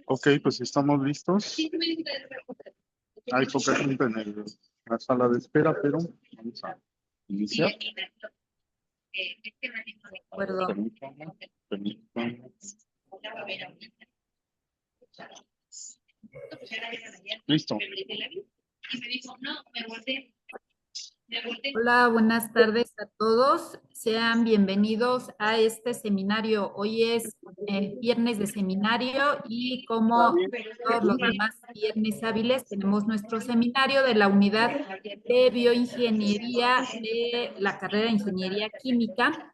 Ok, pues estamos listos. Hay poca gente en la sala de espera, pero vamos a iniciar. Acuerdo. Permítame. Listo. Hola, buenas tardes a todos. Sean bienvenidos a este seminario. Hoy es el viernes de seminario y como todos los demás viernes hábiles tenemos nuestro seminario de la unidad de bioingeniería de la carrera de Ingeniería Química.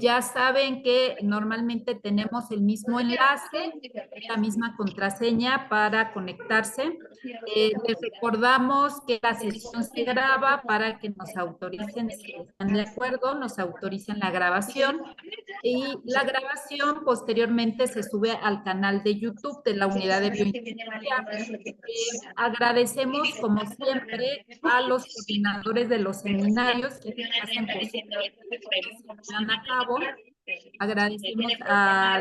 Ya saben que normalmente tenemos el mismo enlace, la misma contraseña para conectarse. Les recordamos que la sesión se graba para que nos autoricen, si están de acuerdo, nos autoricen la grabación. Y la grabación posteriormente se sube al canal de YouTube de la unidad de bioingeniería. Agradecemos, como siempre, a los coordinadores de los seminarios que hacen posible que se llevan a cabo. Agradecemos a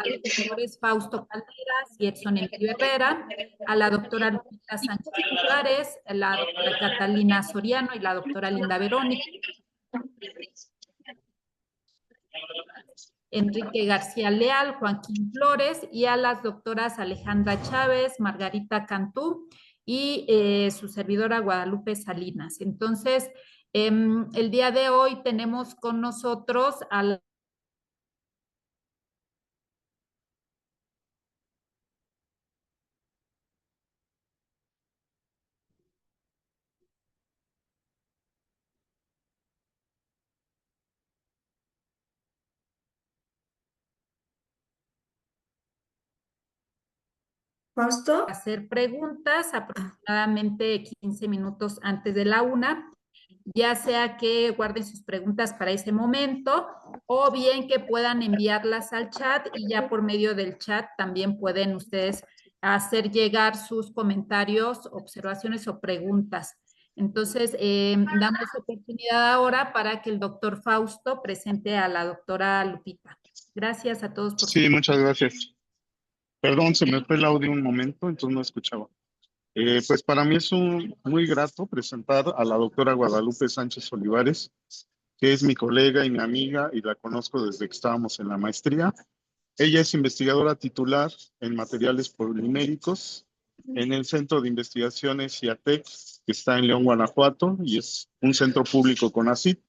los doctores Fausto Calderas y Edson Emilio Herrera, a la doctora Lupita Sánchez Olivares, a la doctora Catalina Soriano y la doctora Linda Verónica, Enrique García Leal, Joaquín Flores y a las doctoras Alejandra Chávez, Margarita Cantú y su servidora Guadalupe Salinas. Entonces, el día de hoy tenemos con nosotros a la Fausto. Hacer preguntas aproximadamente 15 minutos antes de la 1, ya sea que guarden sus preguntas para ese momento o bien que puedan enviarlas al chat y ya por medio del chat también pueden ustedes hacer llegar sus comentarios, observaciones o preguntas. Entonces, damos oportunidad ahora para que el doctor Fausto presente a la doctora Lupita. Gracias a todos por Sí, muchas gracias. Perdón, se me fue el audio un momento, entonces no escuchaba. Pues para mí es muy grato presentar a la doctora Guadalupe Sánchez Olivares, que es mi colega y mi amiga y la conozco desde que estábamos en la maestría. Ella es investigadora titular en materiales poliméricos en el Centro de Investigaciones IATEC, que está en León, Guanajuato, y es un centro público CONACYT.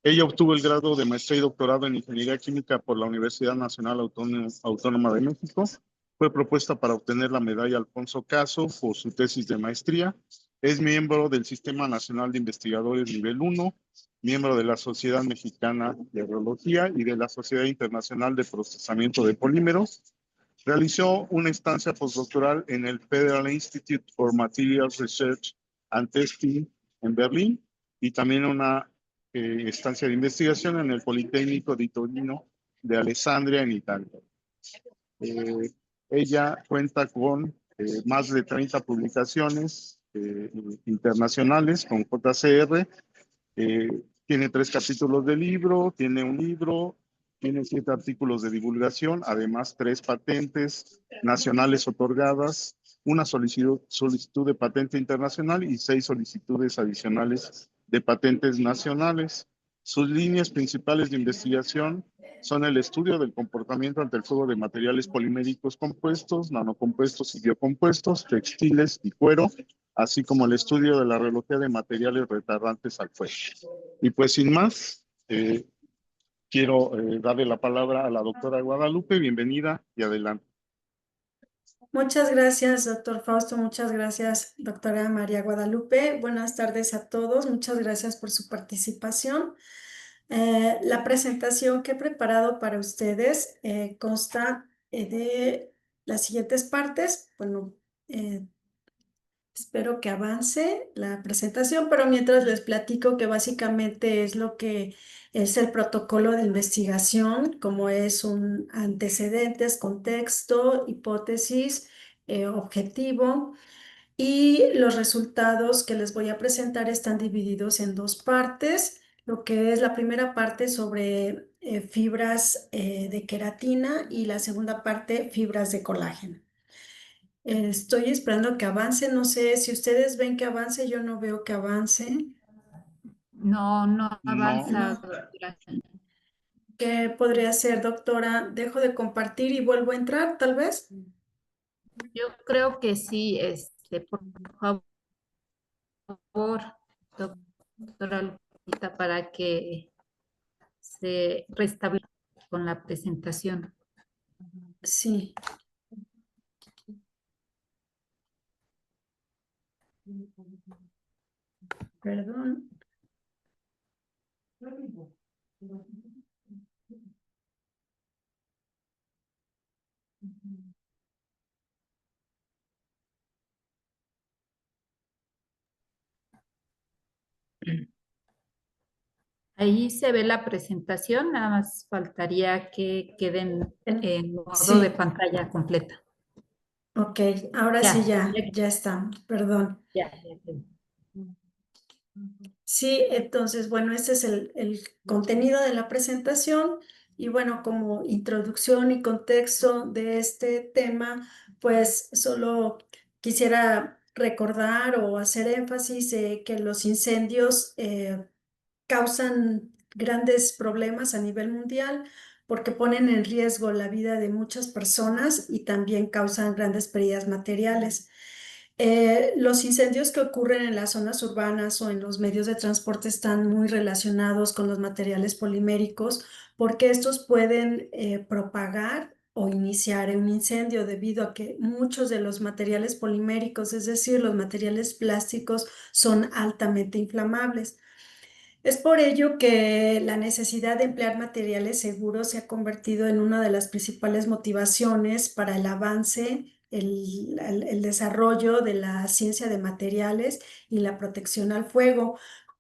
Ella obtuvo el grado de maestría y doctorado en Ingeniería Química por la Universidad Nacional Autónoma de México. Fue propuesta para obtener la medalla Alfonso Caso por su tesis de maestría. Es miembro del Sistema Nacional de Investigadores Nivel 1, miembro de la Sociedad Mexicana de Rheología y de la Sociedad Internacional de Procesamiento de Polímeros. Realizó una estancia postdoctoral en el Federal Institute for Materials Research and Testing en Berlín y también una estancia de investigación en el Politécnico di Torino de Alessandria en Italia. Ella cuenta con más de 30 publicaciones internacionales con JCR. Tiene 3 capítulos de libro, tiene un libro, tiene 7 artículos de divulgación, además 3 patentes nacionales otorgadas, una solicitud de patente internacional y 6 solicitudes adicionales de patentes nacionales. Sus líneas principales de investigación son el estudio del comportamiento ante el fuego de materiales poliméricos compuestos, nanocompuestos y biocompuestos, textiles y cuero, así como el estudio de la rheología de materiales retardantes al fuego. Y pues sin más, quiero darle la palabra a la doctora Guadalupe. Bienvenida y adelante. Muchas gracias, doctor Fausto. Muchas gracias, doctora María Guadalupe. Buenas tardes a todos. Muchas gracias por su participación. La presentación que he preparado para ustedes consta de las siguientes partes. Bueno, espero que avance la presentación, pero mientras les platico que básicamente es lo que es el protocolo de investigación, como es un antecedentes, contexto, hipótesis, objetivo. Y los resultados que les voy a presentar están divididos en 2 partes. lo que es la primera parte sobre fibras de queratina y la segunda parte fibras de colágeno. Estoy esperando que avance, no sé si ustedes ven que avance, yo no veo que avance. No No, avanza, No. doctora. ¿Qué podría ser, doctora? Dejo de compartir y vuelvo a entrar, tal vez. Yo creo que sí, por favor, doctora Lupita, para que se restablezca con la presentación. Sí, perdón. Ahí se ve la presentación, nada más faltaría que queden en modo de Sí, pantalla completa. ok, ahora sí Ya, ya, ya está, perdón. ya. Sí, entonces, bueno, este es el contenido de la presentación y bueno, como introducción y contexto de este tema, pues solo quisiera recordar o hacer énfasis que los incendios causan grandes problemas a nivel mundial porque ponen en riesgo la vida de muchas personas y también causan grandes pérdidas materiales. Los incendios que ocurren en las zonas urbanas o en los medios de transporte están muy relacionados con los materiales poliméricos porque estos pueden propagar o iniciar un incendio debido a que muchos de los materiales poliméricos, es decir, los materiales plásticos, son altamente inflamables. Es por ello que la necesidad de emplear materiales seguros se ha convertido en una de las principales motivaciones para el avance, el desarrollo de la ciencia de materiales y la protección al fuego.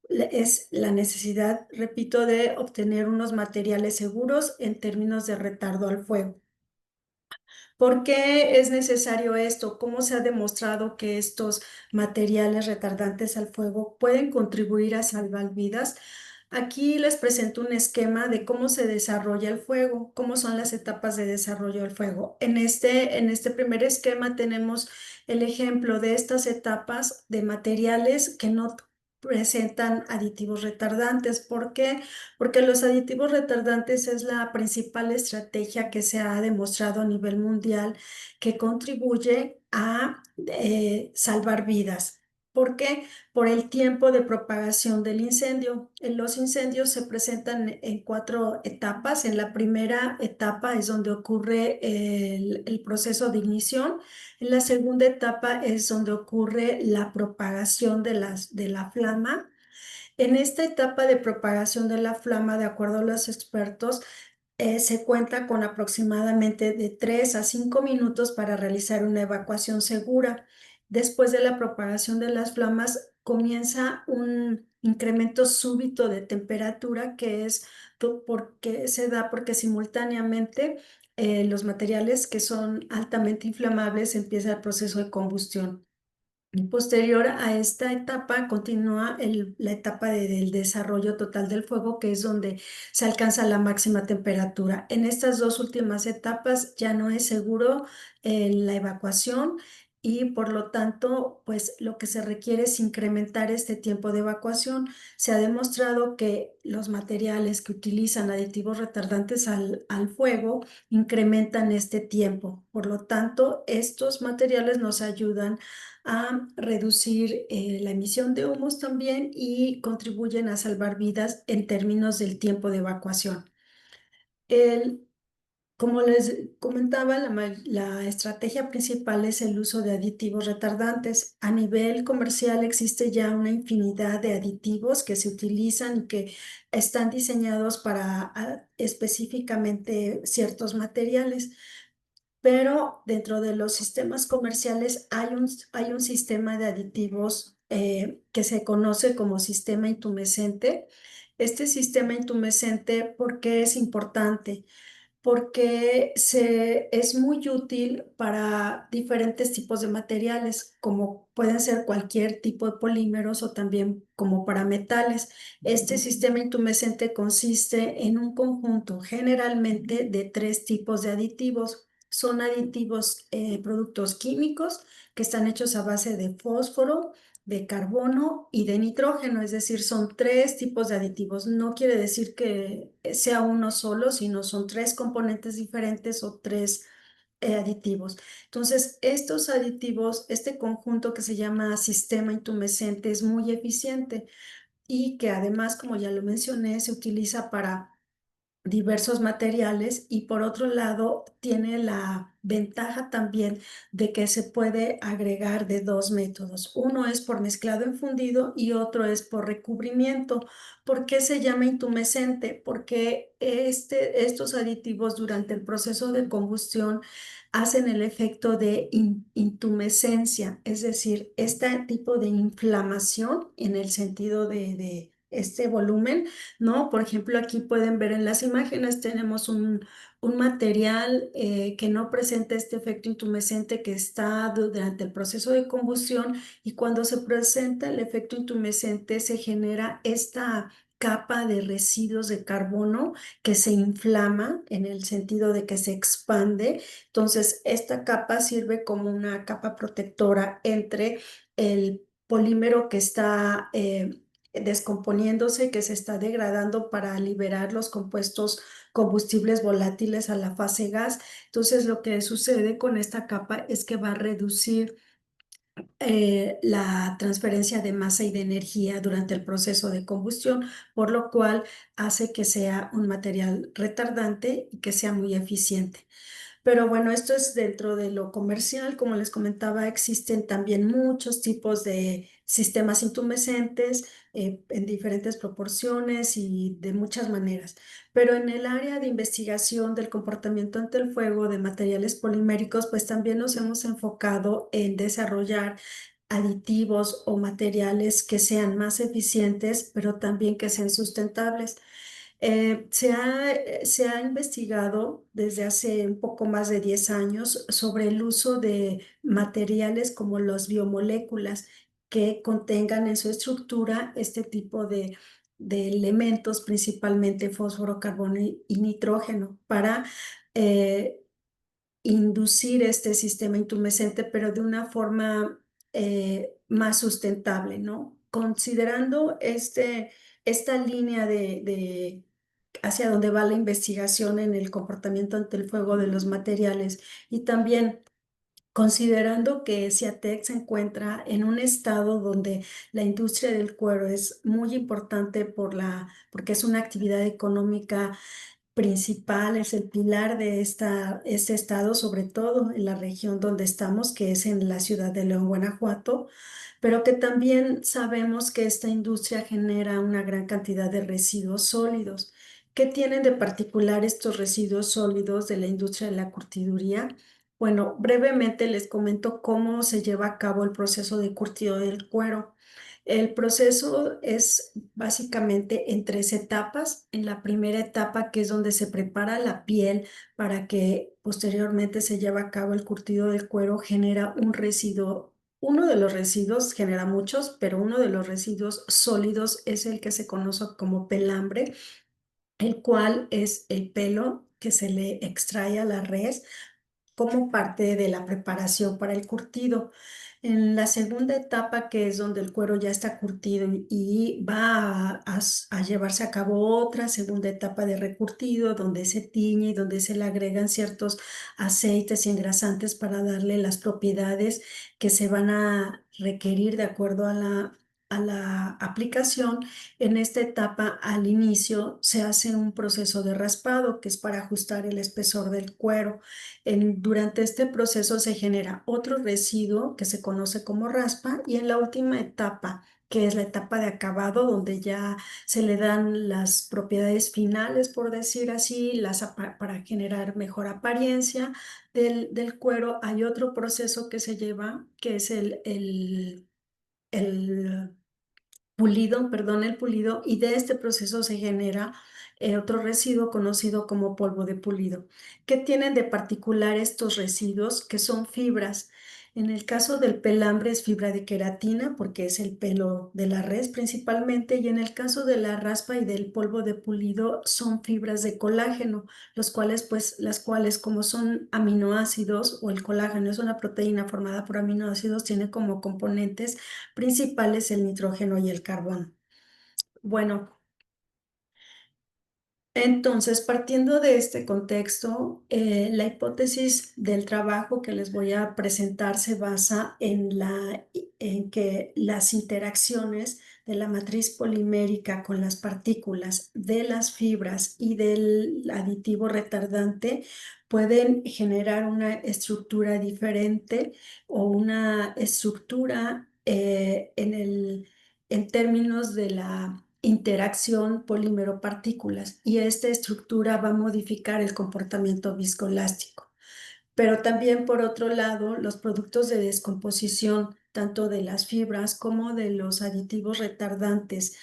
Es la necesidad, repito, de obtener unos materiales seguros en términos de retardo al fuego. ¿Por qué es necesario esto? ¿Cómo se ha demostrado que estos materiales retardantes al fuego pueden contribuir a salvar vidas? Aquí les presento un esquema de cómo se desarrolla el fuego, cómo son las etapas de desarrollo del fuego. En este primer esquema tenemos el ejemplo de estas etapas de materiales que no presentan aditivos retardantes. ¿Por qué? Porque los aditivos retardantes es la principal estrategia que se ha demostrado a nivel mundial que contribuye a salvar vidas. ¿Por qué? Por el tiempo de propagación del incendio. Los incendios se presentan en cuatro etapas. En la primera etapa es donde ocurre el proceso de ignición. En la segunda etapa es donde ocurre la propagación de la flama. En esta etapa de propagación de la flama, de acuerdo a los expertos, se cuenta con aproximadamente de 3 a 5 minutos para realizar una evacuación segura. Después de la propagación de las flamas, comienza un incremento súbito de temperatura que es porque se da porque simultáneamente los materiales que son altamente inflamables empieza el proceso de combustión. Posterior a esta etapa continúa la etapa del desarrollo total del fuego, que es donde se alcanza la máxima temperatura. En estas dos últimas etapas ya no es seguro la evacuación y por lo tanto, pues lo que se requiere es incrementar este tiempo de evacuación. Se ha demostrado que los materiales que utilizan aditivos retardantes al fuego incrementan este tiempo. Por lo tanto, estos materiales nos ayudan a reducir la emisión de humos también y contribuyen a salvar vidas en términos del tiempo de evacuación. El, como les comentaba, la estrategia principal es el uso de aditivos retardantes. A nivel comercial existe ya una infinidad de aditivos que se utilizan y que están diseñados para específicamente ciertos materiales, pero dentro de los sistemas comerciales hay un sistema de aditivos que se conoce como sistema intumescente. Este sistema intumescente, ¿por qué es importante? porque es muy útil para diferentes tipos de materiales, como pueden ser cualquier tipo de polímeros o también como para metales. Este sistema intumescente consiste en un conjunto generalmente de tres tipos de aditivos. Son aditivos, productos químicos que están hechos a base de fósforo, de carbono y de nitrógeno, es decir, son tres tipos de aditivos. No quiere decir que sea uno solo, sino son tres componentes diferentes o tres aditivos. Entonces, estos aditivos, este conjunto que se llama sistema intumescente es muy eficiente y que además, como ya lo mencioné, se utiliza para diversos materiales y por otro lado tiene la ventaja también de que se puede agregar de dos métodos. Uno es por mezclado en fundido y otro es por recubrimiento. ¿Por qué se llama intumescente? Porque estos aditivos durante el proceso de combustión hacen el efecto de intumescencia, es decir, este tipo de inflamación en el sentido de este volumen, ¿no? Por ejemplo, aquí pueden ver en las imágenes, tenemos un material que no presenta este efecto intumescente que está durante el proceso de combustión y cuando se presenta el efecto intumescente se genera esta capa de residuos de carbono que se inflama en el sentido de que se expande. Entonces, esta capa sirve como una capa protectora entre el polímero que está descomponiéndose, que se está degradando para liberar los compuestos combustibles volátiles a la fase gas. Entonces, lo que sucede con esta capa es que va a reducir la transferencia de masa y de energía durante el proceso de combustión, por lo cual hace que sea un material retardante y que sea muy eficiente. Pero bueno, esto es dentro de lo comercial. Como les comentaba, existen también muchos tipos de sistemas intumescentes en diferentes proporciones y de muchas maneras. Pero en el área de investigación del comportamiento ante el fuego de materiales poliméricos, pues también nos hemos enfocado en desarrollar aditivos o materiales que sean más eficientes, pero también que sean sustentables. Se ha investigado desde hace un poco más de 10 años sobre el uso de materiales como las biomoléculas que contengan en su estructura este tipo de elementos, principalmente fósforo, carbono y nitrógeno, para eh, inducir este sistema intumescente, pero de una forma más sustentable, ¿no? Considerando esta línea de hacia dónde va la investigación en el comportamiento ante el fuego de los materiales y también considerando que Ciatec se encuentra en un estado donde la industria del cuero es muy importante porque es una actividad económica principal, es el pilar de este estado, sobre todo en la región donde estamos, que es en la ciudad de León, Guanajuato, pero que también sabemos que esta industria genera una gran cantidad de residuos sólidos. ¿Qué tienen de particular estos residuos sólidos de la industria de la curtiduría? Bueno, brevemente les comento cómo se lleva a cabo el proceso de curtido del cuero. El proceso es básicamente en tres etapas. En la primera etapa, que es donde se prepara la piel para que posteriormente se lleve a cabo el curtido del cuero, genera un residuo. Uno de los residuos genera muchos, pero uno de los residuos sólidos es el que se conoce como pelambre, el cual es el pelo que se le extrae a la res como parte de la preparación para el curtido. En la segunda etapa, que es donde el cuero ya está curtido y va a llevarse a cabo otra segunda etapa de recurtido, donde se tiñe y donde se le agregan ciertos aceites y engrasantes para darle las propiedades que se van a requerir de acuerdo a la aplicación. En esta etapa, al inicio, se hace un proceso de raspado, que es para ajustar el espesor del cuero. Durante este proceso se genera otro residuo que se conoce como raspa y en la última etapa, que es la etapa de acabado, donde ya se le dan las propiedades finales, por decir así, para generar mejor apariencia del cuero, hay otro proceso que se lleva, que es el pulido, perdón, el pulido, y de este proceso se genera otro residuo conocido como polvo de pulido. ¿Qué tienen de particular estos residuos? Que son fibras. En el caso del pelambre es fibra de queratina, porque es el pelo de la res principalmente, y en el caso de la raspa y del polvo de pulido son fibras de colágeno, las cuales como son aminoácidos, o el colágeno es una proteína formada por aminoácidos, tiene como componentes principales el nitrógeno y el carbón. Bueno, entonces, partiendo de este contexto, la hipótesis del trabajo que les voy a presentar se basa en que las interacciones de la matriz polimérica con las partículas de las fibras y del aditivo retardante pueden generar una estructura diferente o una estructura en términos de la interacción polímero-partículas, y esta estructura va a modificar el comportamiento viscoelástico. Pero también, por otro lado, los productos de descomposición, tanto de las fibras como de los aditivos retardantes,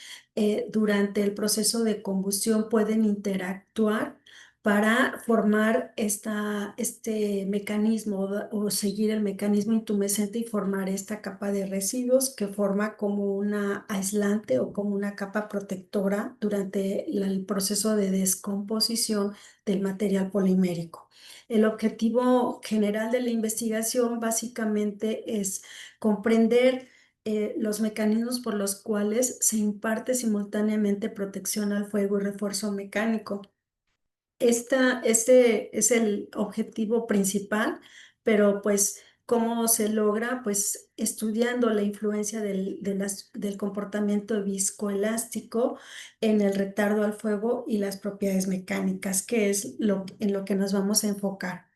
durante el proceso de combustión pueden interactuar para formar este mecanismo o seguir el mecanismo intumescente y formar esta capa de residuos que forma como una aislante o como una capa protectora durante el proceso de descomposición del material polimérico. El objetivo general de la investigación básicamente es comprender los mecanismos por los cuales se imparte simultáneamente protección al fuego y refuerzo mecánico. Este es el objetivo principal, pero pues ¿cómo se logra? Pues estudiando la influencia del comportamiento viscoelástico en el retardo al fuego y las propiedades mecánicas, que es en lo que nos vamos a enfocar.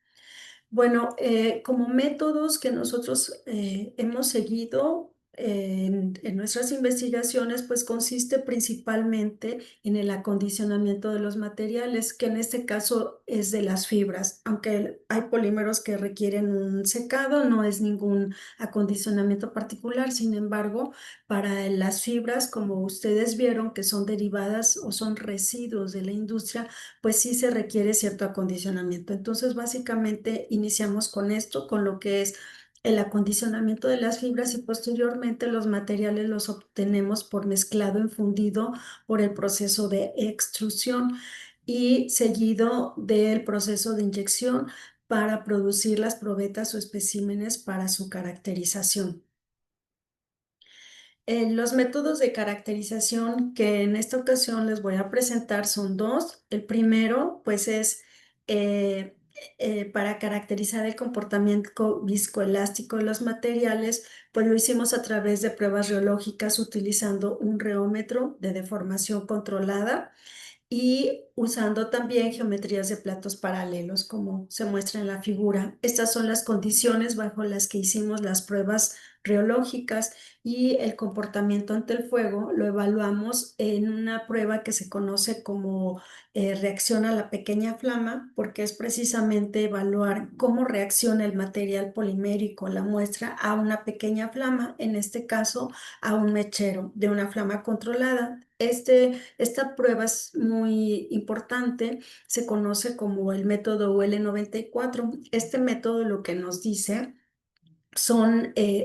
Bueno, como métodos que nosotros hemos seguido en nuestras investigaciones, pues consiste principalmente en el acondicionamiento de los materiales, que en este caso es de las fibras. Aunque hay polímeros que requieren un secado, no es ningún acondicionamiento particular. Sin embargo, para las fibras, como ustedes vieron, que son derivadas o son residuos de la industria, pues sí se requiere cierto acondicionamiento. Entonces, básicamente iniciamos con esto, con lo que es el acondicionamiento de las fibras, y posteriormente los materiales los obtenemos por mezclado en fundido por el proceso de extrusión y seguido del proceso de inyección para producir las probetas o especímenes para su caracterización. Los métodos de caracterización que en esta ocasión les voy a presentar son dos. El primero, pues, es eh, para caracterizar el comportamiento viscoelástico de los materiales, pues lo hicimos a través de pruebas reológicas utilizando un reómetro de deformación controlada y usando también geometrías de platos paralelos, como se muestra en la figura. Estas son las condiciones bajo las que hicimos las pruebas reológicas, y el comportamiento ante el fuego lo evaluamos en una prueba que se conoce como reacción a la pequeña flama, porque es precisamente evaluar cómo reacciona el material polimérico, la muestra, a una pequeña flama, en este caso a un mechero de una flama controlada. Esta prueba es muy importante, se conoce como el método UL94. Este método lo que nos dice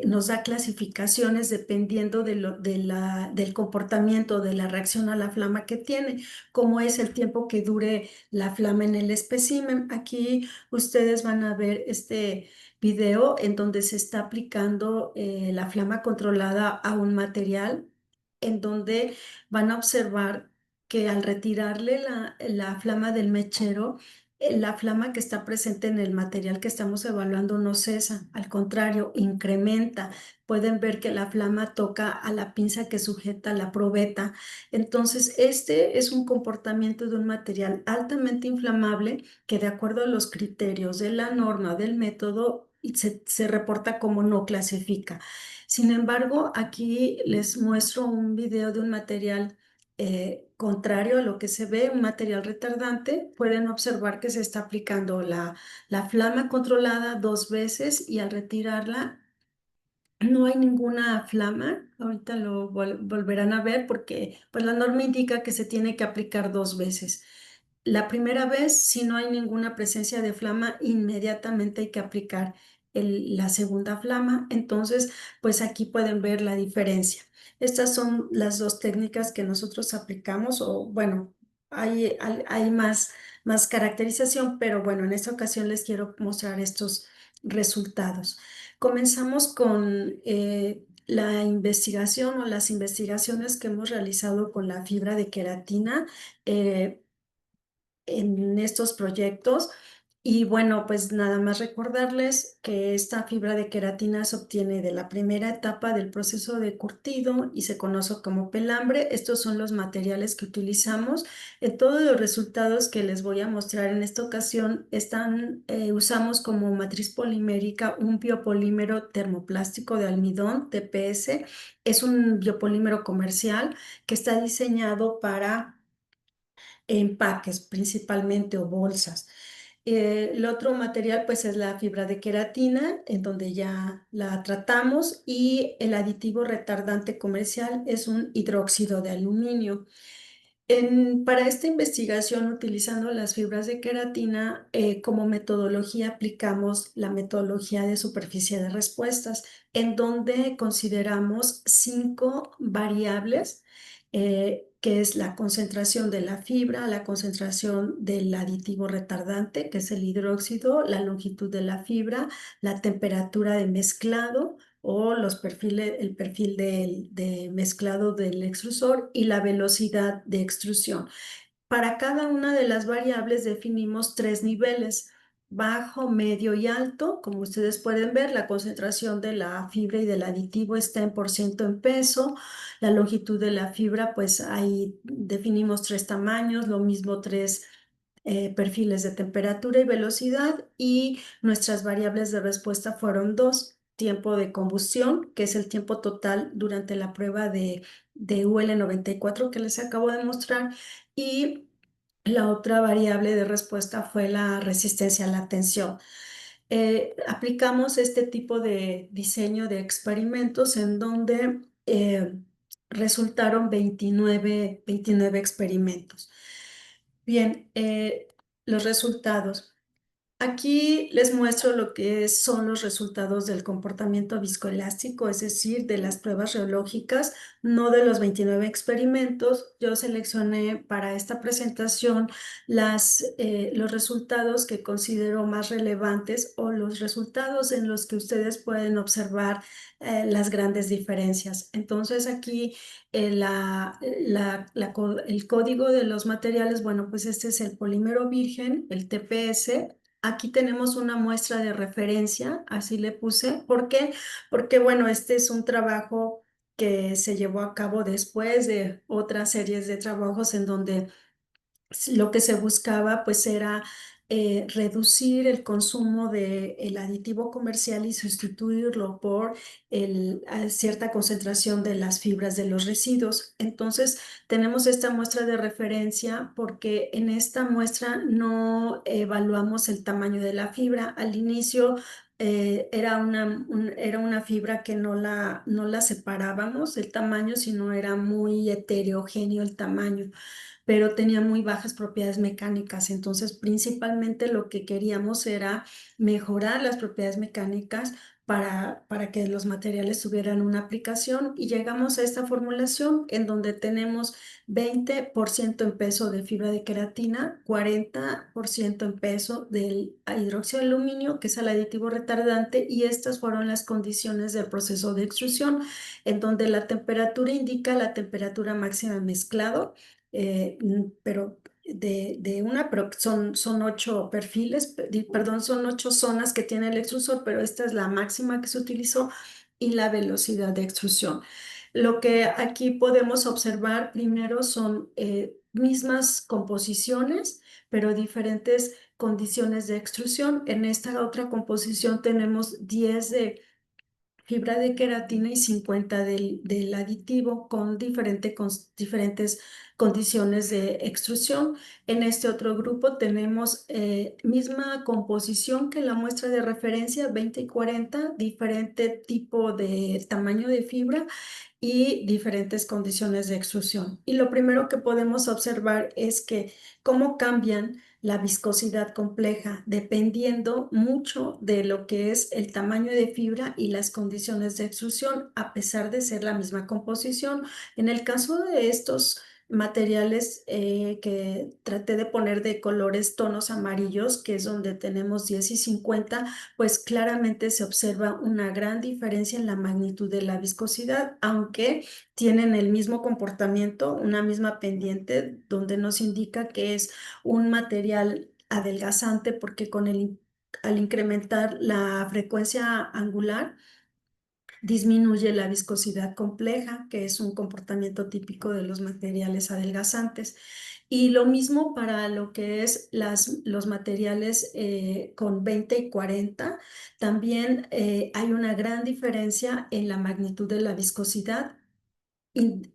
nos da clasificaciones dependiendo del comportamiento de la reacción a la flama que tiene, cómo es el tiempo que dure la flama en el espécimen. Aquí ustedes van a ver este video en donde se está aplicando la flama controlada a un material, en donde van a observar que al retirarle la flama del mechero, la flama que está presente en el material que estamos evaluando no cesa, al contrario, incrementa. Pueden ver que la flama toca a la pinza que sujeta la probeta. Entonces, este es un comportamiento de un material altamente inflamable que, de acuerdo a los criterios de la norma del método, se reporta como no clasifica. Sin embargo, aquí les muestro un video de un material contrario a lo que se ve, un material retardante. Pueden observar que se está aplicando la flama controlada 2 veces, y al retirarla no hay ninguna flama. Ahorita lo volverán a ver porque pues, la norma indica que se tiene que aplicar 2 veces. La primera vez, si no hay ninguna presencia de flama, inmediatamente hay que aplicar la segunda flama. Entonces, pues aquí pueden ver la diferencia. Estas son las dos técnicas que nosotros aplicamos, o bueno, hay más caracterización, pero bueno, en esta ocasión les quiero mostrar estos resultados. Comenzamos con la investigación o las investigaciones que hemos realizado con la fibra de queratina. eh, en estos proyectos. Y bueno, pues nada más recordarles que esta fibra de queratina se obtiene de la primera etapa del proceso de curtido y se conoce como pelambre. Estos son los materiales que utilizamos. En todos los resultados que les voy a mostrar en esta ocasión usamos como matriz polimérica un biopolímero termoplástico de almidón, TPS. Es un biopolímero comercial que está diseñado para empaques principalmente o bolsas. El otro material pues es la fibra de queratina, en donde ya la tratamos, y el aditivo retardante comercial es un hidróxido de aluminio. Para esta investigación, utilizando las fibras de queratina, como metodología aplicamos la metodología de superficie de respuestas, en donde consideramos 5 variables, que es la concentración de la fibra, la concentración del aditivo retardante, que es el hidróxido, la longitud de la fibra, la temperatura de mezclado, o el perfil de mezclado del extrusor, y la velocidad de extrusión. Para cada una de las variables definimos 3 niveles: bajo, medio y alto. Como ustedes pueden ver, la concentración de la fibra y del aditivo está en % en peso. La longitud de la fibra, pues ahí definimos 3 tamaños, lo mismo 3 perfiles de temperatura y velocidad, y nuestras variables de respuesta fueron 2: tiempo de combustión, que es el tiempo total durante la prueba de UL94 que les acabo de mostrar, y la otra variable de respuesta fue la resistencia a la tensión. Aplicamos este tipo de diseño de experimentos en donde resultaron 29 experimentos. Bien, los resultados. Aquí les muestro lo que son los resultados del comportamiento viscoelástico, es decir, de las pruebas reológicas, no de los 29 experimentos. Yo seleccioné para esta presentación los resultados que considero más relevantes, o los resultados en los que ustedes pueden observar las grandes diferencias. Entonces aquí el código de los materiales, bueno, pues este es el polímero virgen, el TPS. Aquí tenemos una muestra de referencia, así le puse. ¿Por qué? Porque, bueno, este es un trabajo que se llevó a cabo después de otras series de trabajos en donde lo que se buscaba pues era reducir el consumo del aditivo comercial y sustituirlo por cierta concentración de las fibras de los residuos. Entonces tenemos esta muestra de referencia porque en esta muestra no evaluamos el tamaño de la fibra. Al inicio era una fibra que no la separábamos el tamaño, sino era muy heterogéneo el tamaño, pero tenía muy bajas propiedades mecánicas. Entonces, principalmente lo que queríamos era mejorar las propiedades mecánicas para que los materiales tuvieran una aplicación, y llegamos a esta formulación en donde tenemos 20% en peso de fibra de queratina, 40% en peso del hidróxido de aluminio, que es el aditivo retardante, y estas fueron las condiciones del proceso de extrusión, en donde la temperatura indica la temperatura máxima de mezclado, pero pero son 8 perfiles, perdón, son 8 zonas que tiene el extrusor, pero esta es la máxima que se utilizó, y la velocidad de extrusión. Lo que aquí podemos observar primero son mismas composiciones, pero diferentes condiciones de extrusión. En esta otra composición tenemos 10 de fibra de queratina y 50 del aditivo, con diferentes condiciones de extrusión. En este otro grupo tenemos misma composición que la muestra de referencia 20 y 40, diferente tipo de tamaño de fibra y diferentes condiciones de extrusión. Y lo primero que podemos observar es que cómo cambian la viscosidad compleja dependiendo mucho de lo que es el tamaño de fibra y las condiciones de extrusión, a pesar de ser la misma composición. En el caso de estos materiales que traté de poner de colores tonos amarillos, que es donde tenemos 10 y 50, pues claramente se observa una gran diferencia en la magnitud de la viscosidad, aunque tienen el mismo comportamiento, una misma pendiente, donde nos indica que es un material adelgazante, porque al incrementar la frecuencia angular, disminuye la viscosidad compleja, que es un comportamiento típico de los materiales adelgazantes. Y lo mismo para lo que es los materiales con 20 y 40. También hay una gran diferencia en la magnitud de la viscosidad, y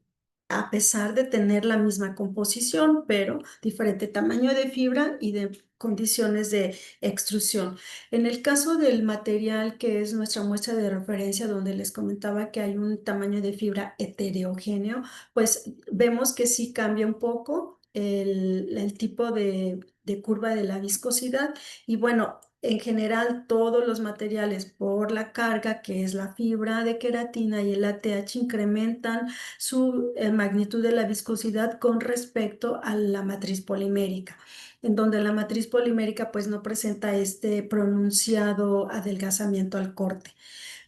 a pesar de tener la misma composición, pero diferente tamaño de fibra y de condiciones de extrusión. En el caso del material que es nuestra muestra de referencia, donde les comentaba que hay un tamaño de fibra heterogéneo, pues vemos que sí cambia un poco el tipo de curva de la viscosidad. Y bueno, en general, todos los materiales por la carga, que es la fibra de queratina y el ATH, incrementan su magnitud de la viscosidad con respecto a la matriz polimérica, en donde la matriz polimérica pues no presenta este pronunciado adelgazamiento al corte.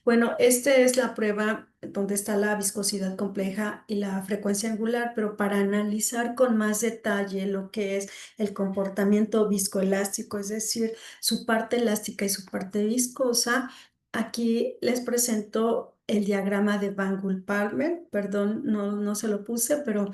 Bueno, esta es la prueba donde está la viscosidad compleja y la frecuencia angular, pero para analizar con más detalle lo que es el comportamiento viscoelástico, es decir, su parte elástica y su parte viscosa, aquí les presento el diagrama de Van Gool-Palmer. Perdón, no se lo puse, pero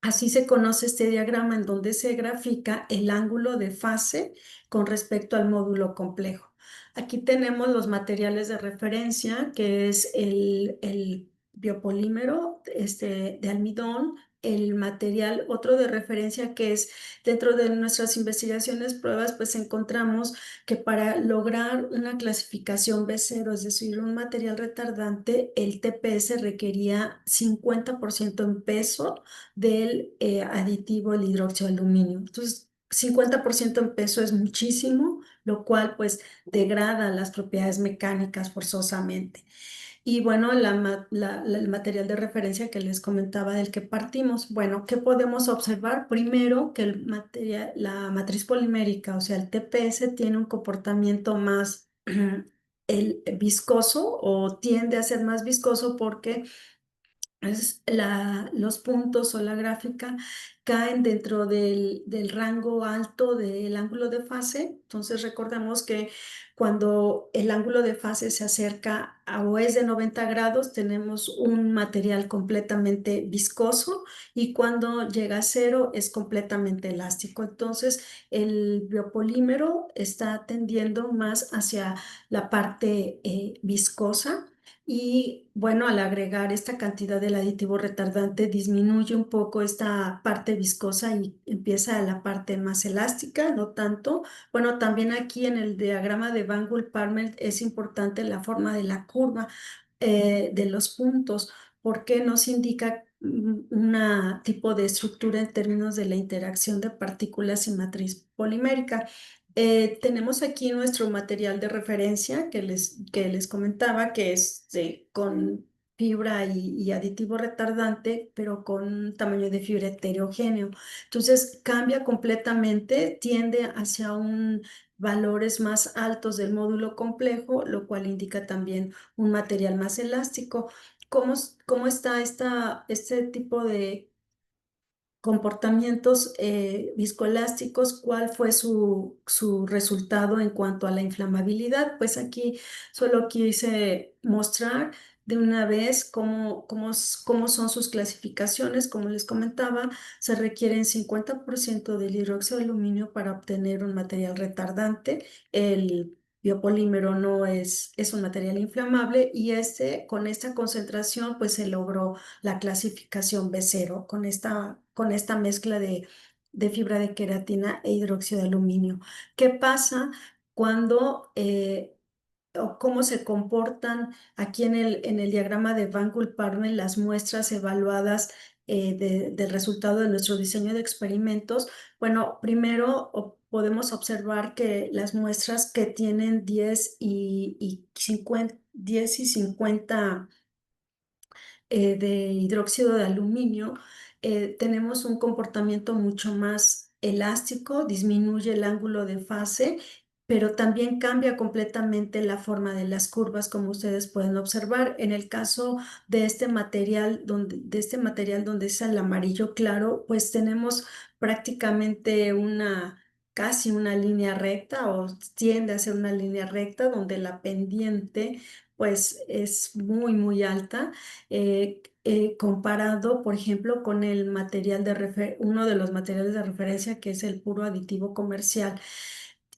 así se conoce este diagrama, en donde se grafica el ángulo de fase con respecto al módulo complejo. Aquí tenemos los materiales de referencia, que es el biopolímero de almidón, el material otro de referencia, que es dentro de nuestras investigaciones, pruebas, pues encontramos que para lograr una clasificación B0, es decir, un material retardante, el TPS requería 50% en peso del aditivo, el hidróxido de aluminio. Entonces, 50% en peso es muchísimo, lo cual pues degrada las propiedades mecánicas forzosamente. Y bueno, el material de referencia que les comentaba del que partimos. Bueno, ¿qué podemos observar? Primero, que la matriz polimérica, o sea, el TPS, tiene un comportamiento más viscoso, o tiende a ser más viscoso, porque los puntos o la gráfica caen dentro del rango alto del ángulo de fase. Entonces recordemos que cuando el ángulo de fase se acerca o es de 90 grados, tenemos un material completamente viscoso, y cuando llega a cero es completamente elástico. Entonces el biopolímero está tendiendo más hacia la parte viscosa. Y bueno, al agregar esta cantidad del aditivo retardante, disminuye un poco esta parte viscosa y empieza la parte más elástica, no tanto. Bueno, también aquí en el diagrama de Van Gool-Palmer es importante la forma de la curva de los puntos, porque nos indica un tipo de estructura en términos de la interacción de partículas y matriz polimérica. Tenemos aquí nuestro material de referencia que les comentaba, que es con fibra y aditivo retardante, pero con un tamaño de fibra heterogéneo. Entonces cambia completamente, tiende hacia valores más altos del módulo complejo, lo cual indica también un material más elástico. ¿Cómo está este tipo de comportamientos viscoelásticos? ¿Cuál fue su resultado en cuanto a la inflamabilidad? Pues aquí solo quise mostrar de una vez cómo son sus clasificaciones. Como les comentaba, se requieren 50% del hidróxido de aluminio para obtener un material retardante. El biopolímero no es un material inflamable y con esta concentración pues se logró la clasificación B0 con esta mezcla de fibra de queratina e hidróxido de aluminio. ¿Qué pasa cuando o cómo se comportan aquí en el diagrama de Van Gulparmen las muestras evaluadas del resultado de nuestro diseño de experimentos? Bueno, primero podemos observar que las muestras que tienen 10 y 50 de hidróxido de aluminio, tenemos un comportamiento mucho más elástico, disminuye el ángulo de fase, pero también cambia completamente la forma de las curvas, como ustedes pueden observar. En el caso de este material donde es el amarillo claro, pues tenemos prácticamente casi una línea recta o tiende a ser una línea recta donde la pendiente pues es muy, muy alta comparado, por ejemplo, con uno de los materiales de referencia que es el puro aditivo comercial.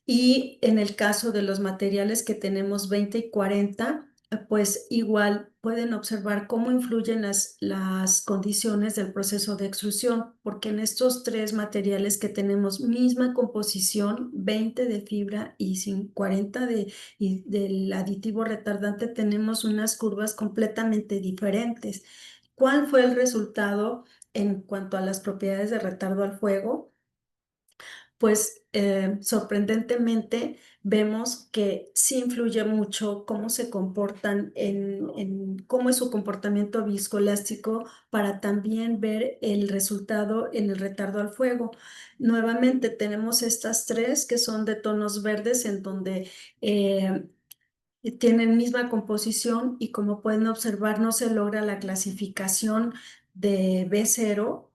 Y en el caso de los materiales que tenemos 20 y 40, pues igual pueden observar cómo influyen las condiciones del proceso de extrusión, porque en estos tres materiales que tenemos misma composición, 20 de fibra y 40 del aditivo retardante, tenemos unas curvas completamente diferentes. ¿Cuál fue el resultado en cuanto a las propiedades de retardo al fuego? Pues sorprendentemente vemos que sí influye mucho cómo se comportan cómo es su comportamiento viscoelástico para también ver el resultado en el retardo al fuego. Nuevamente tenemos estas tres que son de tonos verdes en donde tienen misma composición y como pueden observar no se logra la clasificación de B0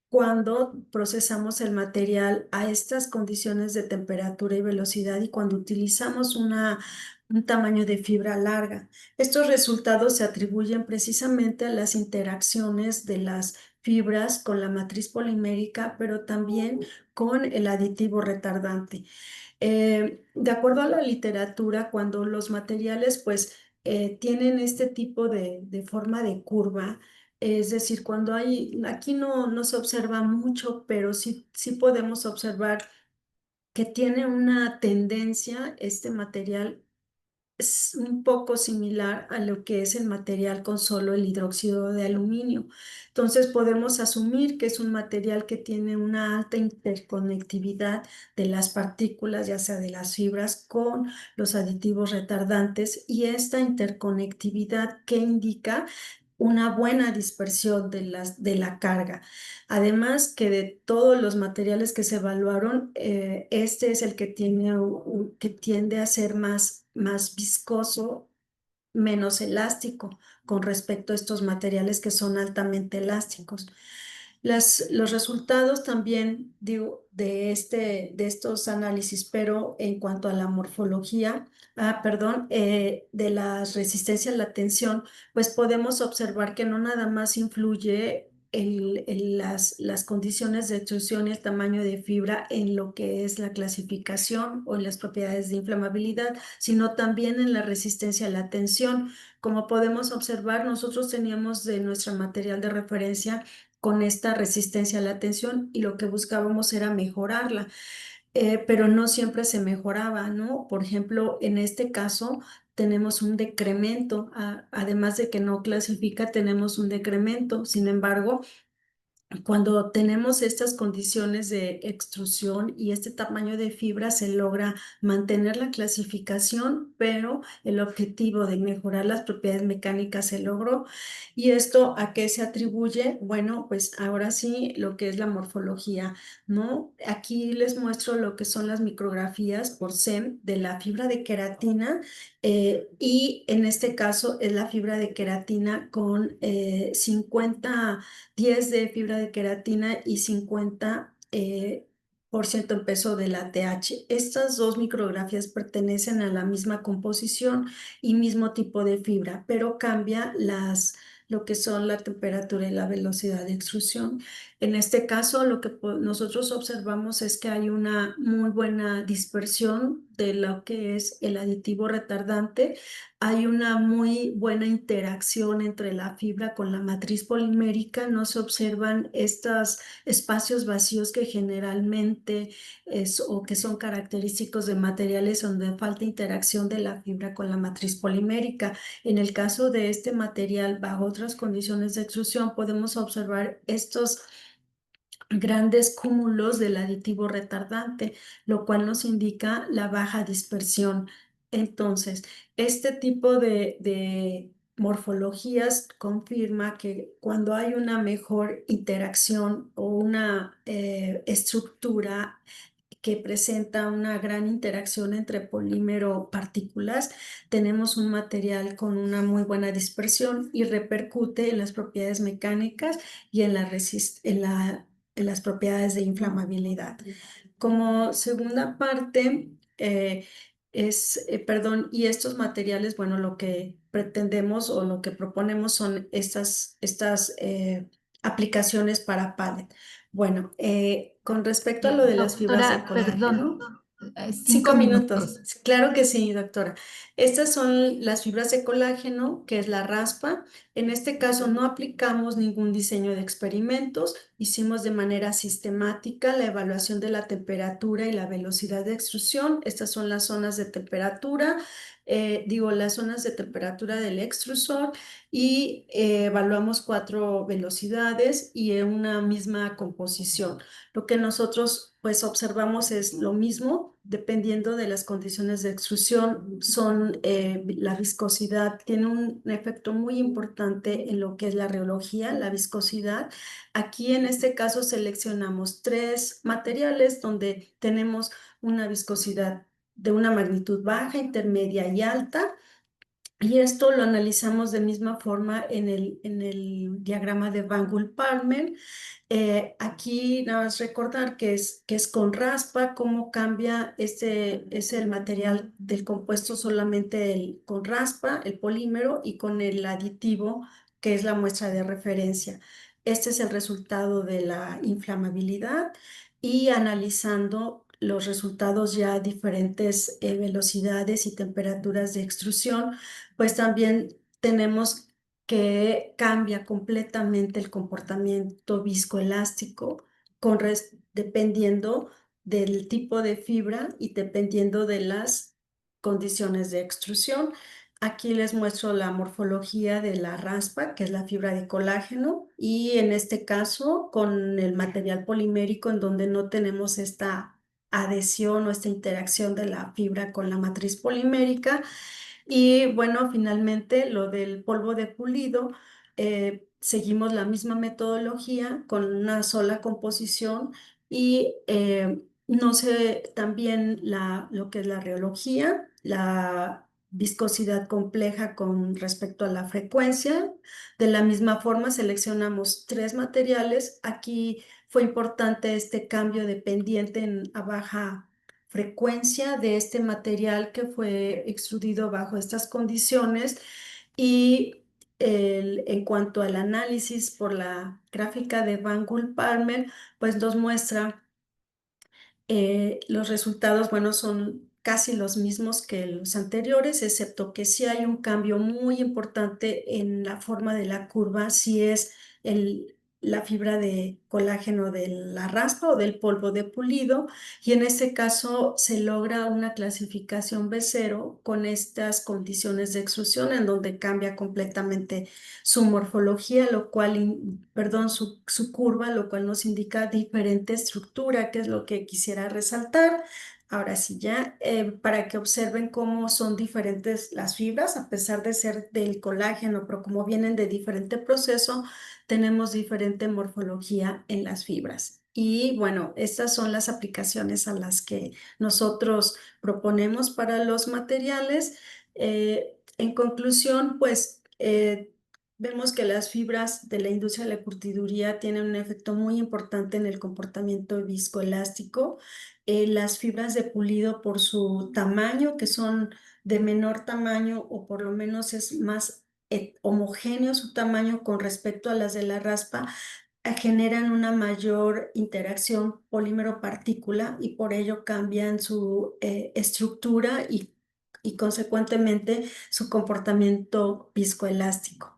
cuando procesamos el material a estas condiciones de temperatura y velocidad y cuando utilizamos un tamaño de fibra larga. Estos resultados se atribuyen precisamente a las interacciones de las fibras con la matriz polimérica, pero también con el aditivo retardante. De acuerdo a la literatura, cuando los materiales pues tienen este tipo de forma de curva, es decir, aquí no se observa mucho, pero sí podemos observar que tiene una tendencia este material es un poco similar a lo que es el material con solo el hidróxido de aluminio. Entonces podemos asumir que es un material que tiene una alta interconectividad de las partículas, ya sea de las fibras con los aditivos retardantes, y esta interconectividad que indica una buena dispersión de la carga. Además que de todos los materiales que se evaluaron, este es el que que tiende a ser más viscoso, menos elástico con respecto a estos materiales que son altamente elásticos. Los resultados también digo, de estos análisis, pero en cuanto a la morfología, de la resistencia a la tensión, pues podemos observar que no nada más influye las condiciones de extrusión y el tamaño de fibra en lo que es la clasificación o en las propiedades de inflamabilidad, sino también en la resistencia a la tensión. Como podemos observar, nosotros teníamos de nuestro material de referencia con esta resistencia a la tensión y lo que buscábamos era mejorarla, pero no siempre se mejoraba, ¿no? Por ejemplo, en este caso tenemos un decremento, además de que no clasifica, tenemos un decremento. Sin embargo, cuando tenemos estas condiciones de extrusión y este tamaño de fibra, se logra mantener la clasificación, pero el objetivo de mejorar las propiedades mecánicas se logró. ¿Y esto a qué se atribuye? Bueno, pues ahora sí, lo que es la morfología, ¿no? Aquí les muestro lo que son las micrografías por SEM de la fibra de queratina y en este caso es la fibra de queratina con 10 de fibra de queratina y 50 por ciento en peso de la TH. Estas dos micrografías pertenecen a la misma composición y mismo tipo de fibra, pero cambia lo que son la temperatura y la velocidad de extrusión. En este caso, lo que nosotros observamos es que hay una muy buena dispersión de lo que es el aditivo retardante, hay una muy buena interacción entre la fibra con la matriz polimérica. No se observan estos espacios vacíos que generalmente o que son característicos de materiales donde falta interacción de la fibra con la matriz polimérica. En el caso de este material, bajo otras condiciones de extrusión, podemos observar estos grandes cúmulos del aditivo retardante, lo cual nos indica la baja dispersión. Entonces, este tipo de morfologías confirma que cuando hay una mejor interacción o una estructura que presenta una gran interacción entre polímero partículas, tenemos un material con una muy buena dispersión y repercute en las propiedades mecánicas y en en las propiedades de inflamabilidad. Como segunda parte, perdón, y estos materiales, bueno, lo que pretendemos o lo que proponemos son estas aplicaciones para pallet. Bueno, con respecto a lo de las fibras de Doctora, colágeno, perdón, 5 minutos. minutos. Claro que sí, doctora. Estas son las fibras de colágeno, que es la raspa. En este caso no aplicamos ningún diseño de experimentos. Hicimos de manera sistemática la evaluación de la temperatura y la velocidad de extrusión. Estas son las zonas de temperatura, las zonas de temperatura del extrusor y evaluamos 4 velocidades y en una misma composición. Lo que nosotros pues observamos es lo mismo, dependiendo de las condiciones de extrusión, la viscosidad tiene un efecto muy importante en lo que es la rheología, la viscosidad. Aquí en este caso seleccionamos 3 materiales donde tenemos una viscosidad de una magnitud baja, intermedia y alta. Y esto lo analizamos de misma forma en el diagrama de Van Gool-Palmer. Aquí nada más recordar que es con raspa, cómo cambia es el material del compuesto solamente con raspa, el polímero, y con el aditivo, que es la muestra de referencia. Este es el resultado de la inflamabilidad y analizando los resultados ya a diferentes velocidades y temperaturas de extrusión, pues también tenemos que cambia completamente el comportamiento viscoelástico dependiendo del tipo de fibra y dependiendo de las condiciones de extrusión. Aquí les muestro la morfología de la raspa, que es la fibra de colágeno, y en este caso con el material polimérico en donde no tenemos esta adhesión o esta interacción de la fibra con la matriz polimérica. Y bueno, finalmente lo del polvo de pulido, seguimos la misma metodología con una sola composición y no sé también lo que es la rheología, la viscosidad compleja con respecto a la frecuencia. De la misma forma seleccionamos 3 materiales. Aquí fue importante este cambio de pendiente a baja frecuencia de este material que fue extrudido bajo estas condiciones y en cuanto al análisis por la gráfica de Van Gool-Palmer, pues nos muestra los resultados, bueno, son casi los mismos que los anteriores, excepto que sí hay un cambio muy importante en la forma de la curva, si es la fibra de colágeno de la raspa o del polvo de pulido, y en este caso se logra una clasificación B0 con estas condiciones de extrusión en donde cambia completamente su morfología, perdón, su curva, lo cual nos indica diferente estructura, que es lo que quisiera resaltar. Ahora sí, ya para que observen cómo son diferentes las fibras, a pesar de ser del colágeno, pero como vienen de diferente proceso, tenemos diferente morfología en las fibras. Y bueno, estas son las aplicaciones a las que nosotros proponemos para los materiales. En conclusión, pues vemos que las fibras de la industria de la curtiduría tienen un efecto muy importante en el comportamiento viscoelástico. Las fibras de pulido por su tamaño, que son de menor tamaño o por lo menos es más homogéneo su tamaño con respecto a las de la raspa, generan una mayor interacción polímero-partícula y por ello cambian su estructura y consecuentemente su comportamiento viscoelástico.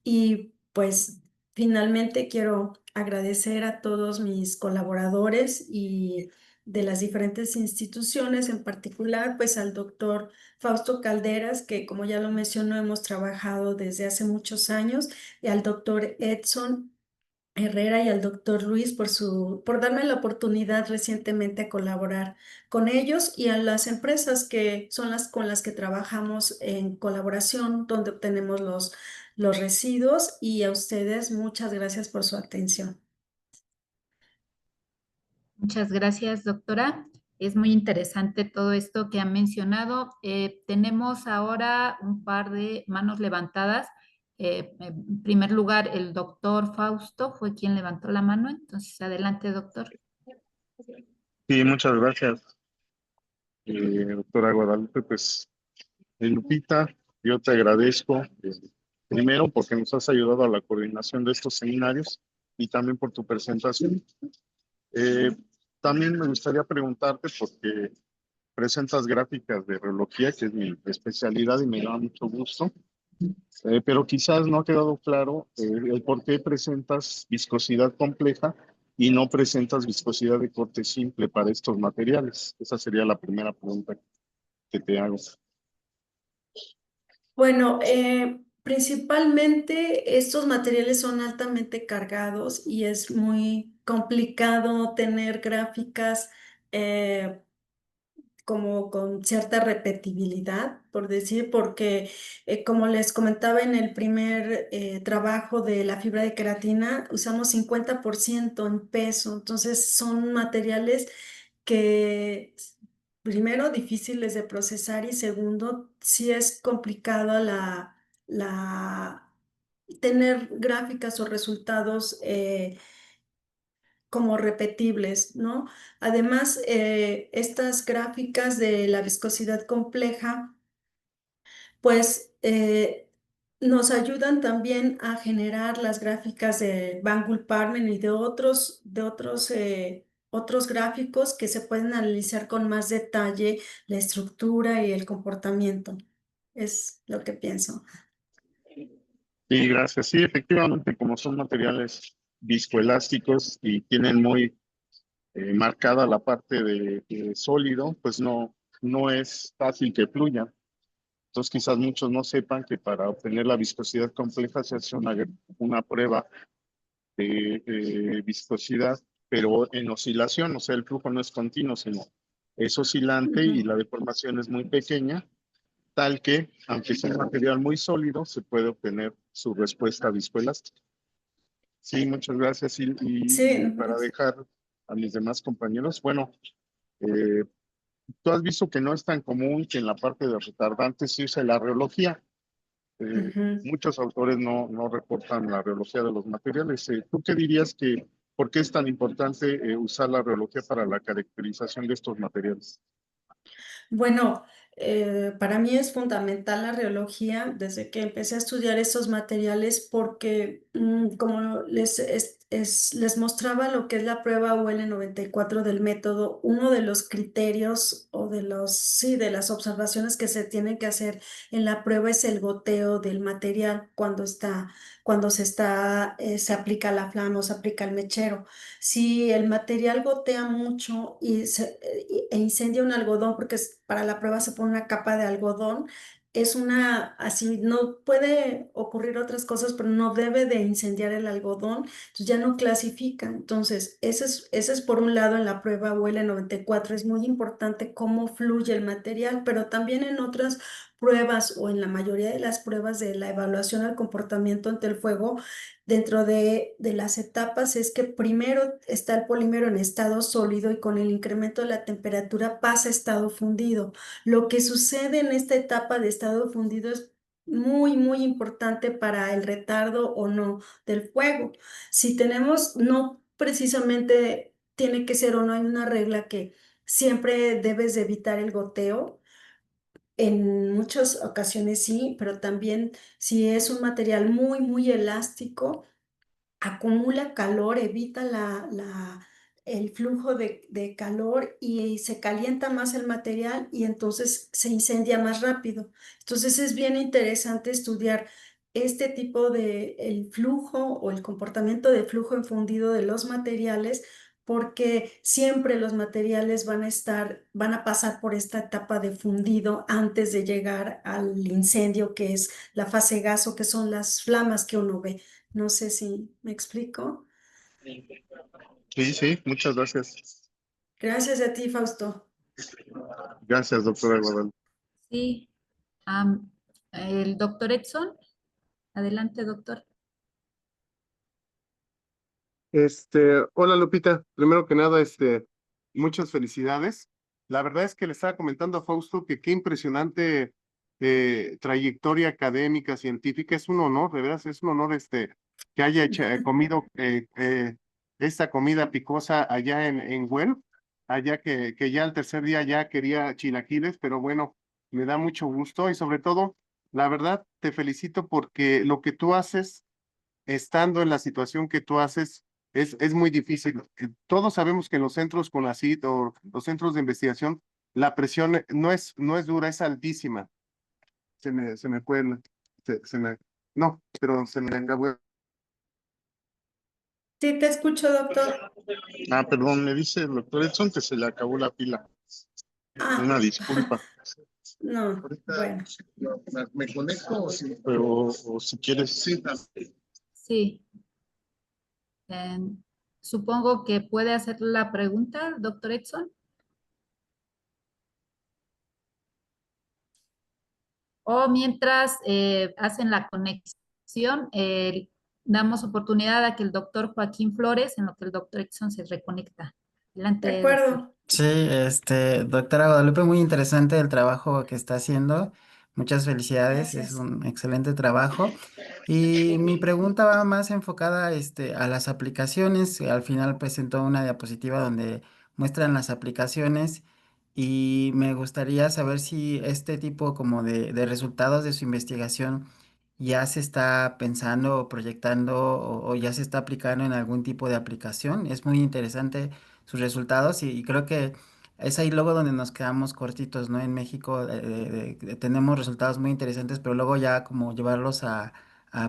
Y pues finalmente quiero agradecer a todos mis colaboradores y de las diferentes instituciones, en particular pues al doctor Fausto Calderas, que como ya lo mencionó, hemos trabajado desde hace muchos años, y al doctor Edson Herrera y al doctor Luis por darme la oportunidad recientemente a colaborar con ellos, y a las empresas que son las con las que trabajamos en colaboración, donde obtenemos los residuos, y a ustedes muchas gracias por su atención. Muchas gracias, doctora. Es muy interesante todo esto que han mencionado. Tenemos ahora un par de manos levantadas. En primer lugar, el doctor Fausto fue quien levantó la mano. Entonces, adelante, doctor. Sí, muchas gracias, doctora Guadalupe. Pues, Lupita, yo te agradezco, primero porque nos has ayudado a la coordinación de estos seminarios y también por tu presentación. Eh, También me gustaría preguntarte, porque presentas gráficas de reología, que es mi especialidad y me da mucho gusto, pero quizás no ha quedado claro el por qué presentas viscosidad compleja y no presentas viscosidad de corte simple para estos materiales. Esa sería la primera pregunta que te hago. Bueno, principalmente estos materiales son altamente cargados y es muy complicado tener gráficas eh, como con cierta repetibilidad, por decir, porque como les comentaba en el primer trabajo de la fibra de queratina, usamos 50% en peso, entonces son materiales que primero difíciles de procesar y segundo, sí es complicado la tener gráficas o resultados como repetibles, ¿no? Además, estas gráficas de la viscosidad compleja, pues nos ayudan también a generar las gráficas de Van Gulparmen y otros gráficos que se pueden analizar con más detalle la estructura y el comportamiento. Es lo que pienso. Sí, gracias. Sí, efectivamente, como son materiales viscoelásticos y tienen muy marcada la parte de sólido, pues no es fácil que fluya. Entonces, quizás muchos no sepan que para obtener la viscosidad compleja se hace una prueba de viscosidad, pero en oscilación, o sea, el flujo no es continuo, sino es oscilante y la deformación es muy pequeña, tal que, aunque sea un material muy sólido, se puede obtener su respuesta viscoelástica. Sí, muchas gracias. Sí, Y para dejar a mis demás compañeros, bueno, eh, tú has visto que no es tan común que en la parte de retardantes se use la reología. ujú. Muchos autores no reportan la reología de los materiales. ¿Tú qué dirías por qué es tan importante usar la reología para la caracterización de estos materiales? Bueno, para mí es fundamental la reología desde que empecé a estudiar estos materiales porque, como les mostraba lo que es la prueba UL 94 del método, uno de los criterios o sí, de las observaciones que se tienen que hacer en la prueba es el goteo del material se aplica la flama o se aplica el mechero. Si el material gotea mucho e incendia un algodón, porque para la prueba se pone una capa de algodón, así no puede ocurrir otras cosas, pero no debe de incendiar el algodón, entonces ya no clasifica. Entonces, ese es por un lado en la prueba UL 94, es muy importante cómo fluye el material, pero también en otras pruebas o en la mayoría de las pruebas de la evaluación al comportamiento ante el fuego, dentro de las etapas es que primero está el polímero en estado sólido y con el incremento de la temperatura pasa a estado fundido. Lo que sucede en esta etapa de estado fundido es muy, muy importante para el retardo o no del fuego. Si tenemos, no precisamente tiene que ser o no hay una regla que siempre debes de evitar el goteo. En muchas ocasiones sí, pero también si es un material muy, muy elástico, acumula calor, evita el flujo de calor y se calienta más el material y entonces se incendia más rápido. Entonces es bien interesante estudiar este tipo de el flujo o el comportamiento de flujo en fundido de los materiales, porque siempre los materiales van a pasar por esta etapa de fundido antes de llegar al incendio, que es la fase gaso, que son las flamas que uno ve. No sé si me explico. Sí, sí, muchas gracias. Gracias a ti, Fausto. Gracias, doctora Guadalupe. Sí. Am, el doctor Edson. Adelante, doctor. Hola Lupita, primero que nada, muchas felicidades. La verdad es que le estaba comentando a Fausto que qué impresionante trayectoria académica, científica, es un honor, de veras, es un honor que haya comido esta comida picosa allá en Güell, allá que ya el tercer día ya quería chilaquiles, pero bueno, me da mucho gusto y sobre todo, la verdad, te felicito porque lo que tú haces estando en la situación que tú haces, es muy difícil. Todos sabemos que en los centros CONACYT o los centros de investigación, la presión no es dura, es altísima. Se me fue, no, pero se me acabó. Sí, te escucho, doctor. Ah, perdón, me dice el doctor Edson que se le acabó la pila. Una Ah, disculpa. no, Ahorita bueno. me conecto pero o si quieres, sí. Sí. Supongo que puede hacer la pregunta, doctor Edson. O mientras hacen la conexión, damos oportunidad a que el doctor Joaquín Flores, en lo que el doctor Edson se reconecta. De Adelante, doctor. acuerdo. Sí, doctora Guadalupe, muy interesante el trabajo que está haciendo. Muchas felicidades, es Gracias. un excelente trabajo. Y mi pregunta va más enfocada, a las aplicaciones. Al final presentó una diapositiva donde muestran las aplicaciones y me gustaría saber si este tipo como de resultados de su investigación ya se está pensando o proyectando o ya se está aplicando en algún tipo de aplicación. Es muy interesante sus resultados y creo que es ahí luego donde nos quedamos cortitos, ¿no? En México tenemos resultados muy interesantes, pero luego ya como llevarlos a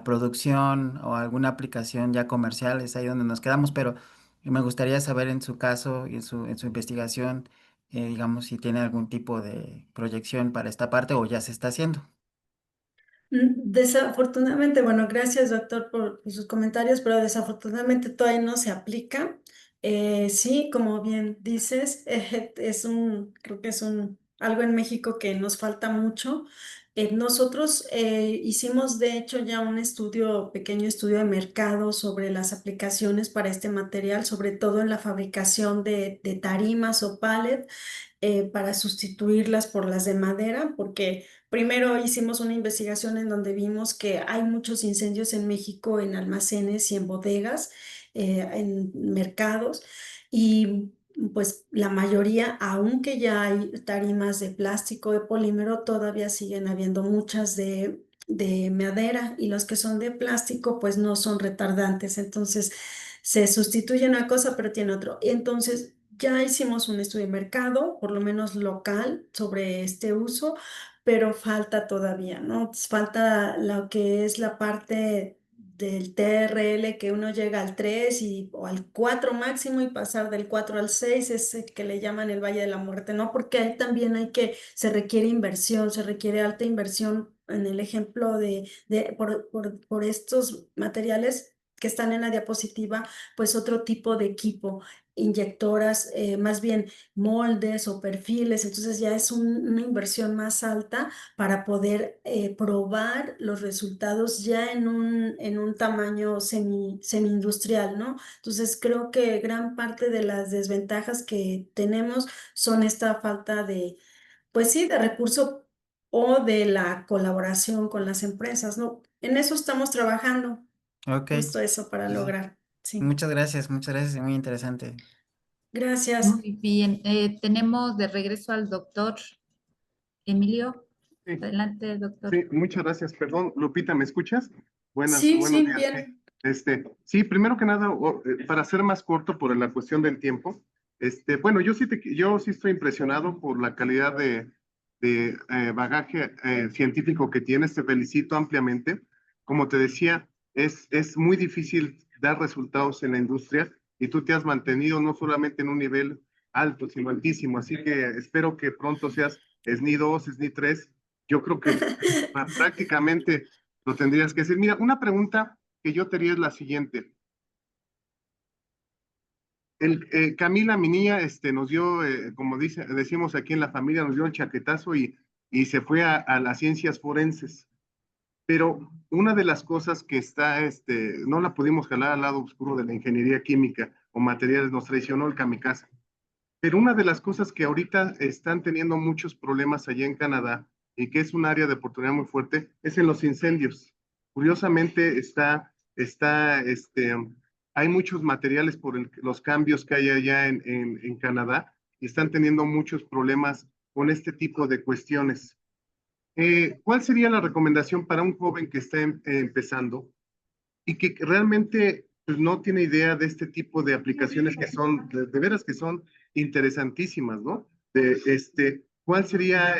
producción o alguna aplicación ya comercial, es ahí donde nos quedamos, pero me gustaría saber en su caso y en su investigación, digamos, si tiene algún tipo de proyección para esta parte o ya se está haciendo. Desafortunadamente, bueno, gracias doctor por sus comentarios, pero desafortunadamente todavía no se aplica. Sí, como bien dices, creo que es algo en México que nos falta mucho. Nosotros hicimos de hecho ya un pequeño estudio de mercado sobre las aplicaciones para este material, sobre todo en la fabricación de tarimas o pallet para sustituirlas por las de madera, porque primero hicimos una investigación en donde vimos que hay muchos incendios en México en almacenes y en bodegas, en mercados, y pues la mayoría, aunque ya hay tarimas de plástico, de polímero, todavía siguen habiendo muchas de madera y los que son de plástico pues no son retardantes, entonces se sustituye una cosa pero tiene otro. Entonces ya hicimos un estudio de mercado, por lo menos local, sobre este uso, pero falta todavía, ¿no? Falta lo que es la parte del TRL, que uno llega al 3 o al 4 máximo y pasar del 4 al 6 es el que le llaman el Valle de la Muerte, ¿no? Porque ahí también se requiere inversión, se requiere alta inversión en el ejemplo por estos materiales que están en la diapositiva, pues otro tipo de equipo, inyectoras, más bien moldes o perfiles, entonces ya es una inversión más alta para poder probar los resultados ya en un tamaño semi-industrial, ¿no? Entonces creo que gran parte de las desventajas que tenemos son esta falta pues sí, de recurso o de la colaboración con las empresas, ¿no? En eso estamos trabajando, Ok, justo eso para sí, sí. lograr, sí. Muchas gracias, muy interesante. Gracias. Muy bien. Tenemos de regreso al doctor Emilio. Sí, Adelante, doctor. sí, muchas gracias. Perdón, Lupita, ¿me escuchas? Sí, Buenos sí, días. Sí. bien. Sí, primero que nada, para ser más corto por la cuestión del tiempo, bueno, yo sí estoy impresionado por la calidad de bagaje científico que tienes, te felicito ampliamente. Como te decía, es muy difícil dar resultados en la industria y tú te has mantenido no solamente en un nivel alto, sino altísimo, así que espero que pronto seas SNI 2, SNI 3. Yo creo que prácticamente lo tendrías que hacer. Mira, una pregunta que yo te haría es la siguiente. Camila, mi niña, nos dio, como decimos aquí en la familia, nos dio el chaquetazo y se fue a las ciencias forenses. Pero una de las cosas que está, no la pudimos jalar al lado oscuro de la ingeniería química o materiales, nos traicionó el kamikaze. Pero una de las cosas que ahorita están teniendo muchos problemas allá en Canadá y que es un área de oportunidad muy fuerte es en los incendios. Curiosamente hay muchos materiales por los cambios que hay allá en Canadá y están teniendo muchos problemas con este tipo de cuestiones. ¿Cuál sería la recomendación para un joven que está empezando y que realmente pues, no tiene idea de este tipo de aplicaciones que son, de veras que son interesantísimas, ¿no? ¿Cuál sería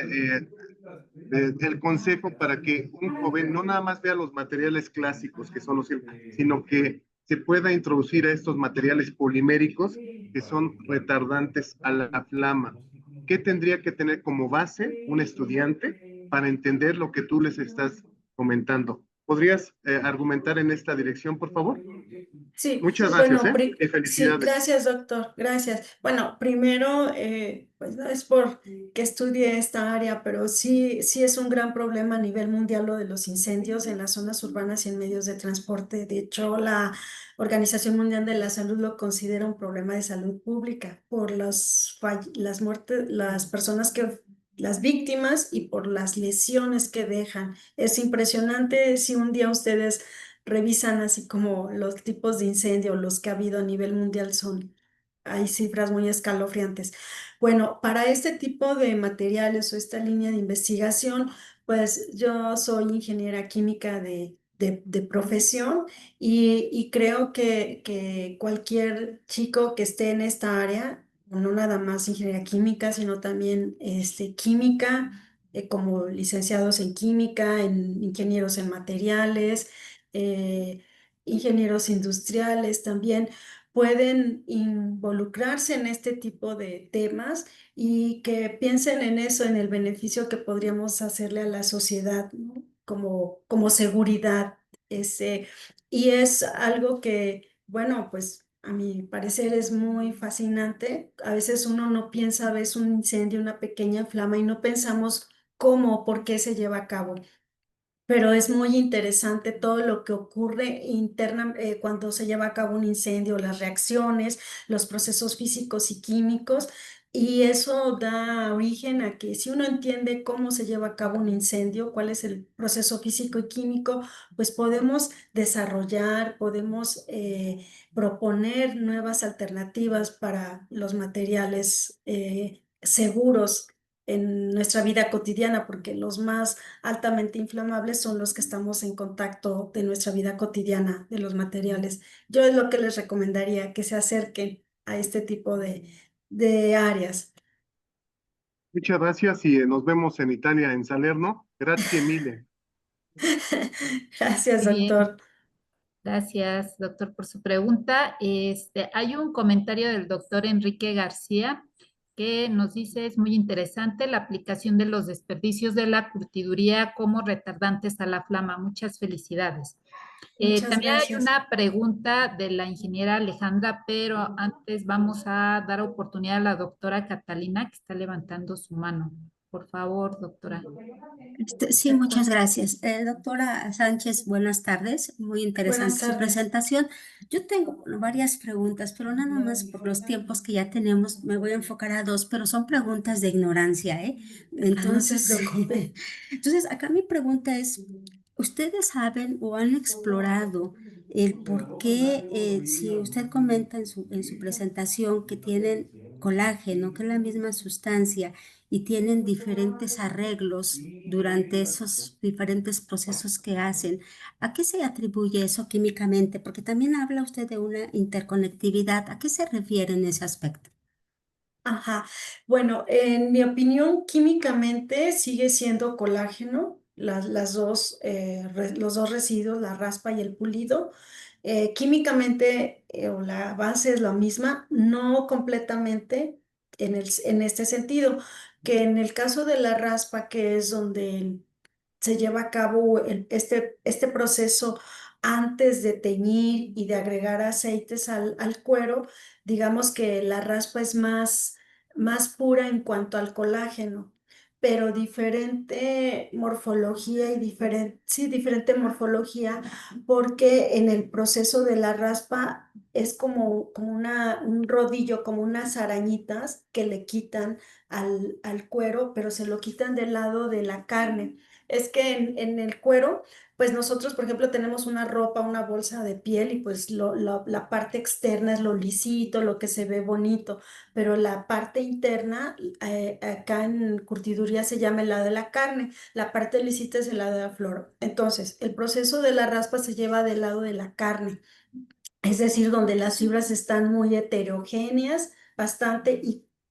el consejo para que un joven no nada más vea los materiales clásicos que son los, sino que se pueda introducir a estos materiales poliméricos que son retardantes a la flama? ¿Qué tendría que tener como base un estudiante para entender lo que tú les estás comentando? ¿Podrías argumentar en esta dirección, por favor? Sí, Muchas gracias, bueno, y sí, felicidades. gracias, doctor, gracias. Bueno, primero, pues no es por que estudie esta área, pero sí es un gran problema a nivel mundial lo de los incendios en las zonas urbanas y en medios de transporte. De hecho, la Organización Mundial de la Salud lo considera un problema de salud pública por las muertes, las personas las víctimas y por las lesiones que dejan. Es impresionante si un día ustedes revisan así como los tipos de incendio, los que ha habido a nivel mundial hay cifras muy escalofriantes. Bueno, para este tipo de materiales o esta línea de investigación, pues yo soy ingeniera química de profesión y creo que cualquier chico que esté en esta área, no nada más ingeniería química, sino también química, como licenciados en química, en ingenieros en materiales, eh, ingenieros industriales también pueden involucrarse en este tipo de temas y que piensen en eso, en el beneficio que podríamos hacerle a la sociedad, ¿no? Como seguridad. Y es algo que, bueno, pues a mi parecer es muy fascinante. A veces uno no piensa, ves un incendio, una pequeña flama y no pensamos cómo, por qué se lleva a cabo, pero es muy interesante todo lo que ocurre cuando se lleva a cabo un incendio, las reacciones, los procesos físicos y químicos, y eso da origen a que si uno entiende cómo se lleva a cabo un incendio, cuál es el proceso físico y químico, pues podemos desarrollar, podemos proponer nuevas alternativas para los materiales seguros en nuestra vida cotidiana, porque los más altamente inflamables son los que estamos en contacto de nuestra vida cotidiana, de los materiales. Yo es lo que les recomendaría, que se acerquen a este tipo de áreas. Muchas gracias y nos vemos en Italia, en Salerno. Grazie mille. Gracias, Muy bien, doctor. gracias, doctor, por su pregunta. Hay un comentario del doctor Enrique García que nos dice, es muy interesante la aplicación de los desperdicios de la curtiduría como retardantes a la flama. Muchas felicidades. Muchas También hay gracias. una pregunta de la ingeniera Alejandra, pero antes vamos a dar oportunidad a la doctora Catalina, que está levantando su mano. Por favor, doctora. Sí, muchas gracias. Doctora Sánchez, buenas tardes. Muy Buenas interesante su tardes. presentación. Yo tengo varias preguntas, pero nada más por los tiempos que ya tenemos, me voy a enfocar a dos, pero son preguntas de ignorancia, ¿eh? No se Entonces, preocupe. entonces acá mi pregunta es, ¿ustedes saben o han explorado el por qué, si usted comenta en su presentación que tienen colágeno, que es la misma sustancia, y tienen diferentes arreglos durante esos diferentes procesos que hacen. ¿A qué se atribuye eso químicamente? Porque también habla usted de una interconectividad. ¿A qué se refiere en ese aspecto? Ajá. Bueno, en mi opinión, químicamente sigue siendo colágeno, las dos, los dos residuos, la raspa y el pulido. Químicamente, o la base es la misma, no completamente en este sentido, que en el caso de la raspa, que es donde se lleva a cabo este proceso antes de teñir y de agregar aceites al cuero, digamos que la raspa es más pura en cuanto al colágeno, pero diferente morfología y diferente morfología, porque en el proceso de la raspa es como un rodillo, como unas arañitas que le quitan al cuero, pero se lo quitan del lado de la carne. Es que en el cuero, pues nosotros, por ejemplo, tenemos una ropa, una bolsa de piel y pues la parte externa es lo lisito, lo que se ve bonito, pero la parte interna, acá en curtiduría se llama el lado de la carne, la parte lisita es el lado de la flor. Entonces, el proceso de la raspa se lleva del lado de la carne, es decir, donde las fibras están muy heterogéneas, bastante,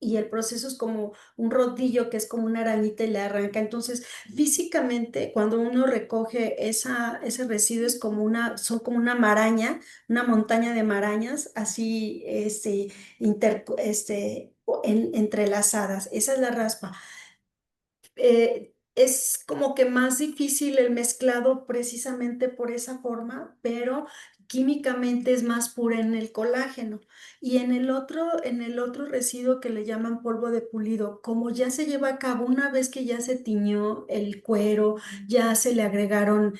y el proceso es como un rodillo que es como una arañita y le arranca. Entonces, físicamente, cuando uno recoge ese residuo, son como una maraña, una montaña de marañas, así, entrelazadas. Esa es la raspa. Es como que más difícil el mezclado precisamente por esa forma, pero químicamente es más pura en el colágeno. Y en el otro residuo que le llaman polvo de pulido, como ya se lleva a cabo una vez que ya se tiñó el cuero, ya se le agregaron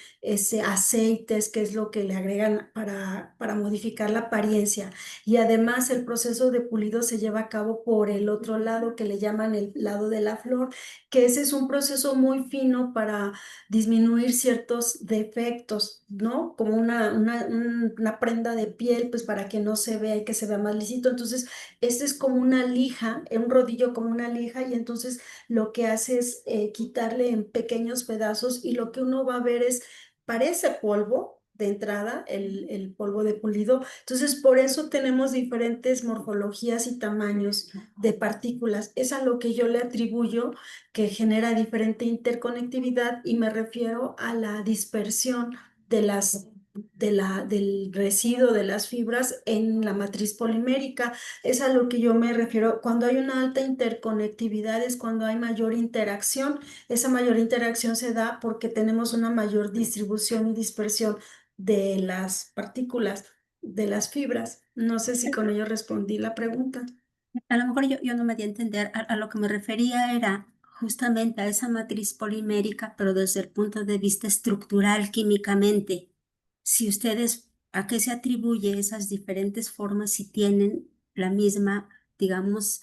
aceites, que es lo que le agregan para modificar la apariencia. Y además el proceso de pulido se lleva a cabo por el otro lado que le llaman el lado de la flor, que ese es un proceso muy fino para disminuir ciertos defectos, ¿no? Como una prenda de piel, pues para que no se vea y que se vea más lisito. Entonces, este es como una lija, un rodillo como una lija, y entonces lo que hace es quitarle en pequeños pedazos y lo que uno va a ver parece polvo. De entrada, el polvo de pulido. Entonces, por eso tenemos diferentes morfologías y tamaños de partículas. Es a lo que yo le atribuyo que genera diferente interconectividad, y me refiero a la dispersión del residuo de las fibras en la matriz polimérica. Es a lo que yo me refiero. Cuando hay una alta interconectividad es cuando hay mayor interacción. Esa mayor interacción se da porque tenemos una mayor distribución y dispersión de las partículas, de las fibras. No sé si con ello respondí la pregunta. A lo mejor yo no me di a entender, a lo que me refería era justamente a esa matriz polimérica, pero desde el punto de vista estructural, químicamente. Si ustedes, ¿a qué se atribuye esas diferentes formas si tienen la misma, digamos,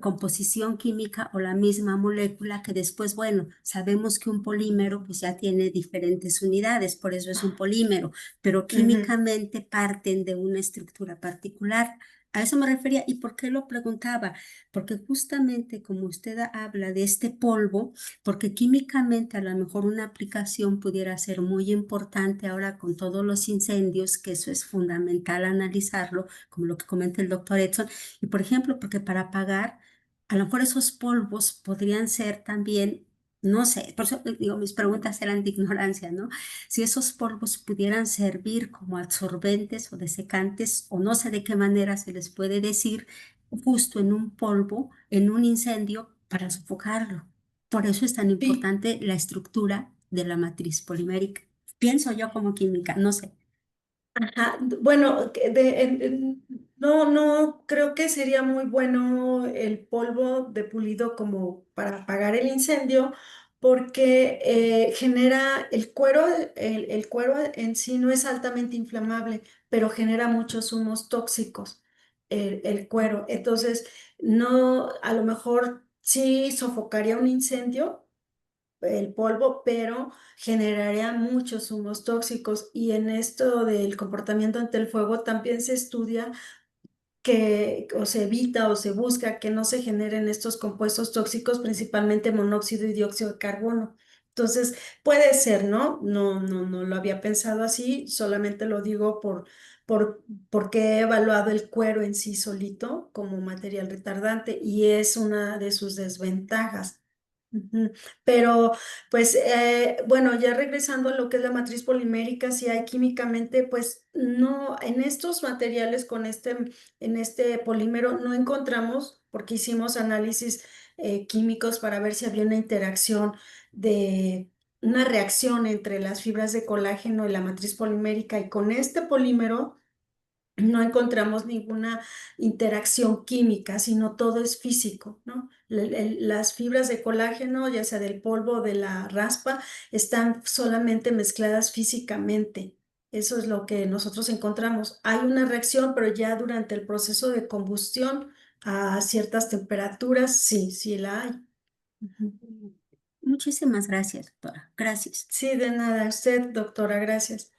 composición química o la misma molécula que después, bueno, sabemos que un polímero pues ya tiene diferentes unidades, por eso es un polímero, pero químicamente parten de una estructura particular? A eso me refería. ¿Y por qué lo preguntaba? Porque justamente como usted habla de este polvo, porque químicamente a lo mejor una aplicación pudiera ser muy importante ahora con todos los incendios, que eso es fundamental analizarlo, como lo que comenta el doctor Edson. Y por ejemplo, porque para apagar, a lo mejor esos polvos podrían ser también, no sé, por eso digo, mis preguntas eran de ignorancia, ¿no? Si esos polvos pudieran servir como absorbentes o desecantes, o no sé de qué manera se les puede decir, justo en un polvo, en un incendio, para sofocarlo. Por eso es tan Sí. importante la estructura de la matriz polimérica. Pienso yo como química, no sé. Ajá, bueno, no creo que sería muy bueno el polvo de pulido como para apagar el incendio, porque genera el cuero en sí no es altamente inflamable, pero genera muchos humos tóxicos, el cuero. Entonces, no, a lo mejor sí sofocaría un incendio el polvo, pero generaría muchos humos tóxicos. Y en esto del comportamiento ante el fuego también se estudia o se evita o se busca que no se generen estos compuestos tóxicos, principalmente monóxido y dióxido de carbono. Entonces, puede ser, ¿no? No lo había pensado así, solamente lo digo porque he evaluado el cuero en sí solito como material retardante y es una de sus desventajas. Ujú. Pero, pues, bueno, ya regresando a lo que es la matriz polimérica, si hay químicamente, pues, no, en estos materiales en este polímero no encontramos, porque hicimos análisis químicos para ver si había una interacción una reacción entre las fibras de colágeno y la matriz polimérica, y con este polímero no encontramos ninguna interacción química, sino todo es físico, ¿no? Las fibras de colágeno, ya sea del polvo o de la raspa, están solamente mezcladas físicamente. Eso es lo que nosotros encontramos. Hay una reacción, pero ya durante el proceso de combustión a ciertas temperaturas, sí la hay. Ujú. Muchísimas gracias, doctora. Gracias. Sí, de nada. Usted, doctora, gracias.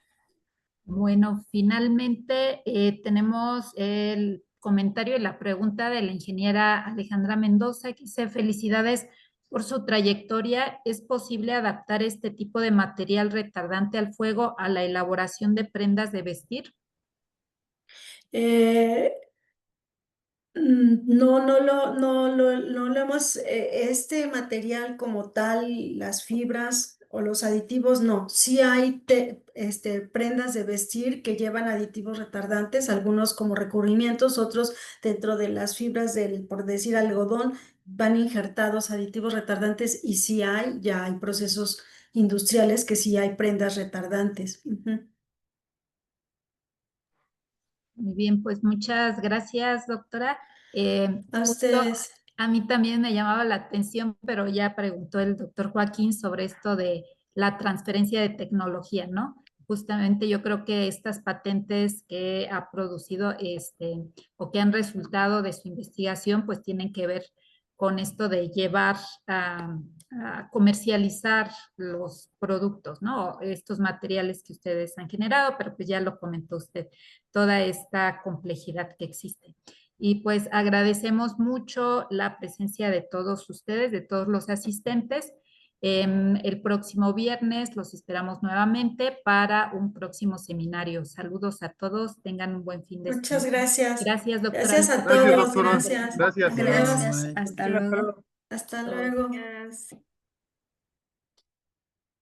Bueno, finalmente tenemos el comentario y la pregunta de la ingeniera Alejandra Mendoza, que dice: felicidades por su trayectoria. ¿Es posible adaptar este tipo de material retardante al fuego a la elaboración de prendas de vestir? No lo hemos, este material como tal, las fibras o los aditivos, no. Sí hay prendas de vestir que llevan aditivos retardantes, algunos como recubrimientos, otros dentro de las fibras por decir, algodón, van injertados aditivos retardantes y ya hay procesos industriales que sí hay prendas retardantes. Ujú. Muy bien, pues muchas gracias, doctora. A Justo ustedes. a mí también me llamaba la atención, pero ya preguntó el doctor Joaquín sobre esto de la transferencia de tecnología, ¿no? Justamente yo creo que estas patentes que ha producido o que han resultado de su investigación, pues tienen que ver con esto de llevar a comercializar los productos, ¿no? Estos materiales que ustedes han generado, pero pues ya lo comentó usted, toda esta complejidad que existe. Y pues agradecemos mucho la presencia de todos ustedes, de todos los asistentes. El próximo viernes los esperamos nuevamente para un próximo seminario. Saludos a todos, tengan un buen fin de Muchas semana. gracias. Gracias, doctora. Gracias a Gracias, todos. doctora. Gracias. Gracias. Adiós. Gracias. Hasta luego. Hasta luego. Gracias.